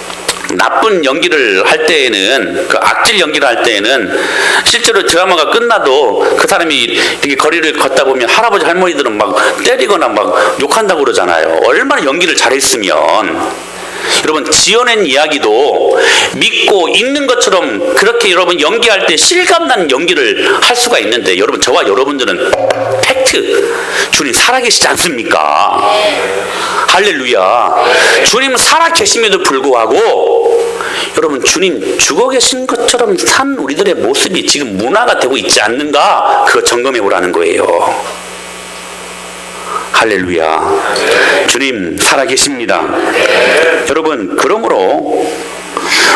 나쁜 연기를 할 때에는 그 악질 연기를 할 때에는 실제로 드라마가 끝나도 그 사람이 이렇게 거리를 걷다 보면 할아버지 할머니들은 막 때리거나 막 욕한다고 그러잖아요. 얼마나 연기를 잘했으면. 여러분 지어낸 이야기도 믿고 있는 것처럼 그렇게 여러분 연기할 때 실감나는 연기를 할 수가 있는데 여러분 저와 여러분들은 팩트 주님 살아계시지 않습니까? 할렐루야. 주님은 살아계심에도 불구하고 여러분 주님 죽어 계신 것처럼 산 우리들의 모습이 지금 문화가 되고 있지 않는가 그거 점검해 보라는 거예요. 할렐루야. 주님 살아계십니다. 여러분 그러므로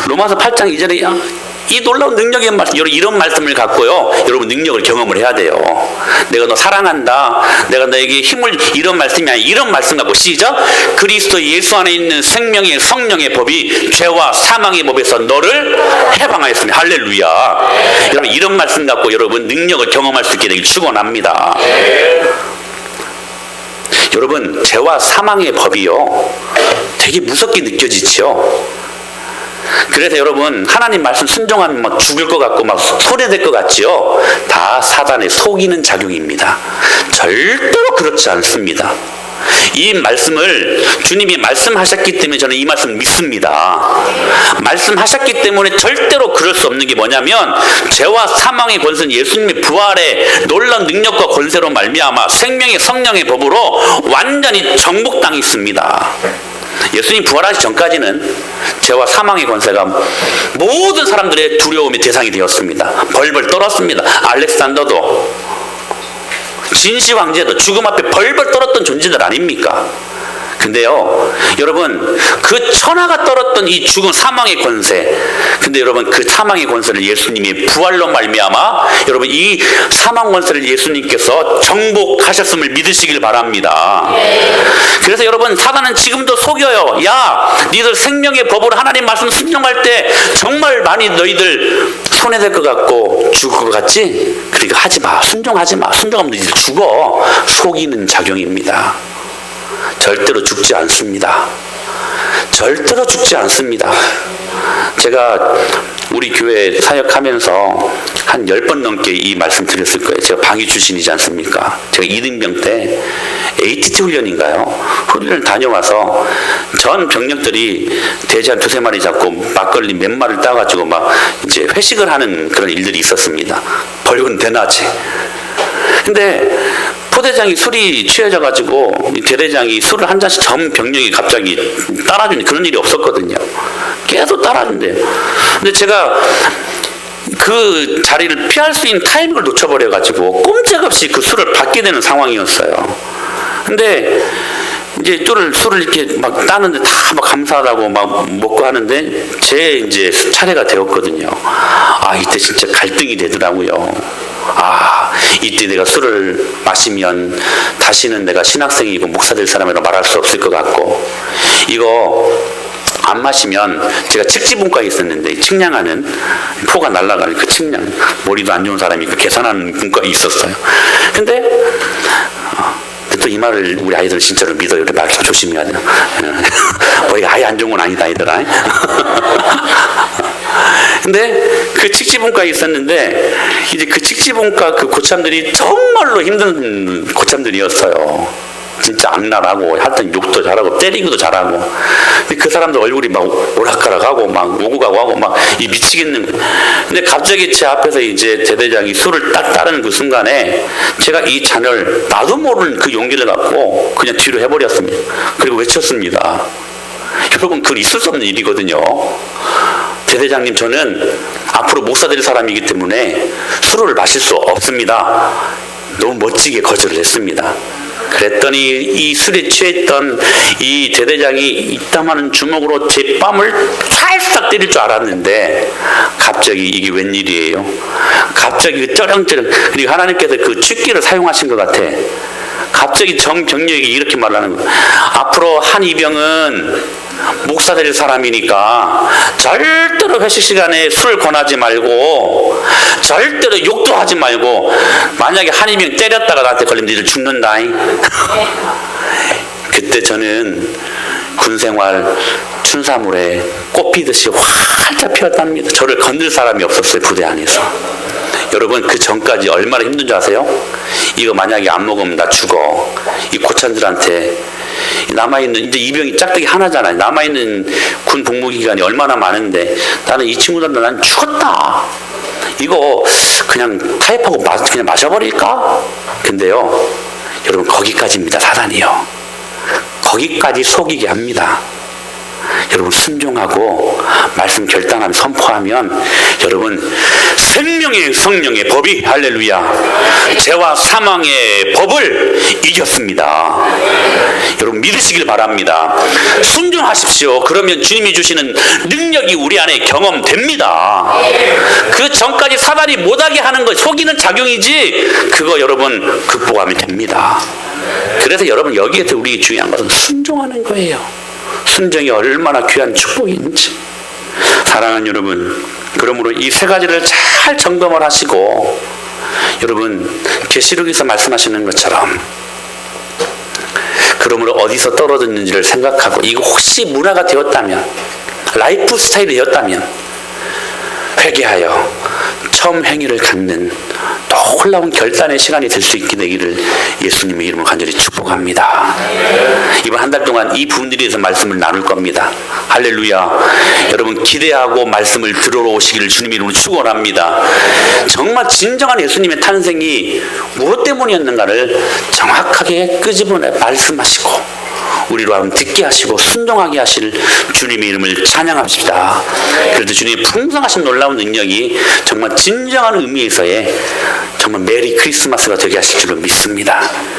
로마서 8장 2절에 이 놀라운 능력의 말씀, 이런 말씀을 갖고요 여러분 능력을 경험을 해야 돼요. 내가 너 사랑한다, 내가 너에게 힘을, 이런 말씀이 아니라 이런 말씀 갖고 시작. 그리스도 예수 안에 있는 생명의 성령의 법이 죄와 사망의 법에서 너를 해방하였으니 할렐루야. 여러분 이런 말씀 갖고 여러분 능력을 경험할 수 있게 되길 축원합니다. 여러분 죄와 사망의 법이요 되게 무섭게 느껴지죠. 그래서 여러분 하나님 말씀 순종하면 막 죽을 것 같고 막 손해될 것 같지요. 다 사단의 속이는 작용입니다. 절대로 그렇지 않습니다. 이 말씀을 주님이 말씀하셨기 때문에 저는 이 말씀을 믿습니다. 말씀하셨기 때문에 절대로 그럴 수 없는 게 뭐냐면 죄와 사망의 권세는 예수님의 부활의 놀라운 능력과 권세로 말미암아 생명의 성령의 법으로 완전히 정복당이 있습니다. 예수님 부활하기 전까지는 죄와 사망의 권세가 모든 사람들의 두려움의 대상이 되었습니다. 벌벌 떨었습니다. 알렉산더도 진시 황제도 죽음 앞에 벌벌 떨었던 존재들 아닙니까? 근데요 여러분 그 천하가 떨었던 이 죽음 사망의 권세, 근데 여러분 그 사망의 권세를 예수님이 부활로 말미암아 여러분 이 사망 권세를 예수님께서 정복하셨음을 믿으시길 바랍니다. 그래서 여러분 사단은 지금도 속여요. 야 니들 생명의 법으로 하나님 말씀 순종할 때 정말 많이 너희들 손해될 것 같고 죽을 것 같지? 그러니까 하지마, 순종하지마, 순종하면 너희들 죽어. 속이는 작용입니다. 절대로 죽지 않습니다. 절대로 죽지 않습니다. 제가 우리 교회 사역하면서 한 10번 넘게 이 말씀 드렸을 거예요. 제가 방위 출신이지 않습니까? 제가 이등병 때 ATT 훈련인가요? 훈련을 다녀와서 전 병력들이 돼지 한 2-3마리 잡고 막걸리 몇 마리를 따가지고 막 이제 회식을 하는 그런 일들이 있었습니다. 벌금 대낮에. 근데 포대장이 술이 취해져가지고 대대장이 술을 한 잔씩 전 병력이 갑자기 따라주는 그런 일이 없었거든요. 계속 따라준대요. 근데 제가 그 자리를 피할 수 있는 타이밍을 놓쳐버려가지고 꼼짝없이 그 술을 받게 되는 상황이었어요. 근데 이제 술을 이렇게 막 따는데 다 막 감사하다고 막 먹고 하는데 제 이제 차례가 되었거든요. 아, 이때 진짜 갈등이 되더라고요. 아, 이때 내가 술을 마시면 다시는 내가 신학생이고 목사 될 사람이라고 말할 수 없을 것 같고, 이거 안 마시면, 제가 책지분과에 있었는데 측량하는 포가 날아가는 그 측량, 머리도 안 좋은 사람이 그 계산하는 분과에 있었어요. 근데 또 이 말을 우리 아이들은 진짜로 믿어요. 이렇게 말 조심해야 돼요. 머리가 아예 안 좋은 건 아니다, 아이들아. 근데 그 측지분과에 있었는데 이제 그 측지분과 그 고참들이 정말로 힘든 고참들이었어요. 진짜 악랄하고 하여튼 욕도 잘하고 때리기도 잘하고. 근데 그 사람들 얼굴이 막 오락가락하고 막 오고 가고 하고 막 이 미치겠는. 근데 갑자기 제 앞에서 이제 대대장이 술을 딱 따르는 그 순간에 제가 이 잔을 나도 모르는 그 용기를 갖고 그냥 뒤로 해버렸습니다. 그리고 외쳤습니다. 여러분, 그건 있을 수 없는 일이거든요. 대대장님, 저는 앞으로 목사 될 사람이기 때문에 술을 마실 수 없습니다. 너무 멋지게 거절을 했습니다. 그랬더니 이 술에 취했던 이 대대장이 이따마한 주먹으로 제 뺨을 살짝 때릴 줄 알았는데 갑자기 이게 웬일이에요? 갑자기 그 쩌렁쩌렁, 그리고 하나님께서 그 취기를 사용하신 것 같아. 갑자기 정병력이 이렇게 말하는 거예요. 앞으로 한 이병은 목사 될 사람이니까 절대로 회식 시간에 술 권하지 말고 절대로 욕도 하지 말고, 만약에 한 이병 때렸다가 나한테 걸리면 니들 죽는다. 그때 저는 군생활 춘사물에 꽃피듯이 활짝 피었답니다. 저를 건들 사람이 없었어요, 부대 안에서. 여러분, 그 전까지 얼마나 힘든 줄 아세요? 이거 만약에 안 먹으면 나 죽어. 이 고참들한테 남아있는, 이제 이병이 짝대기 하나잖아요. 남아있는 군 복무 기간이 얼마나 많은데 나는 이 친구들한테 난 죽었다. 이거 그냥 타협하고 그냥 마셔버릴까? 근데요, 여러분, 거기까지입니다. 사단이요. 거기까지 속이게 합니다. 여러분, 순종하고 말씀 결단하면 선포하면 여러분, 생명의 성령의 법이, 할렐루야, 죄와 사망의 법을 이겼습니다. 여러분, 믿으시길 바랍니다. 순종하십시오. 그러면 주님이 주시는 능력이 우리 안에 경험됩니다. 그 전까지 사단이 못하게 하는 것, 속이는 작용이지, 그거 여러분 극복하면 됩니다. 그래서 여러분, 여기에서 우리 중요한 것은 순종하는 거예요. 순종이 얼마나 귀한 축복인지. 사랑하는 여러분, 그러므로 이 세 가지를 잘 점검을 하시고, 여러분, 계시록에서 말씀하시는 것처럼, 그러므로 어디서 떨어졌는지를 생각하고, 이거 혹시 문화가 되었다면, 라이프 스타일이 되었다면 회개하여 처음 행위를 갖는 놀라운 결단의 시간이 될 수 있게 되기를 예수님의 이름으로 간절히 축복합니다. 이번 한 달 동안 이 부분들에 대해서 말씀을 나눌 겁니다. 할렐루야. 여러분, 기대하고 말씀을 들으러 오시기를 주님의 이름으로 축원합니다. 정말 진정한 예수님의 탄생이 무엇 때문이었는가를 정확하게 끄집어내 말씀하시고 우리로 하여금 듣게 하시고 순종하게 하실 주님의 이름을 찬양합시다. 그래도 주님의 풍성하신 놀라운 능력이 정말 진정한 의미에서의 정말 메리 크리스마스가 되게 하실 줄로 믿습니다.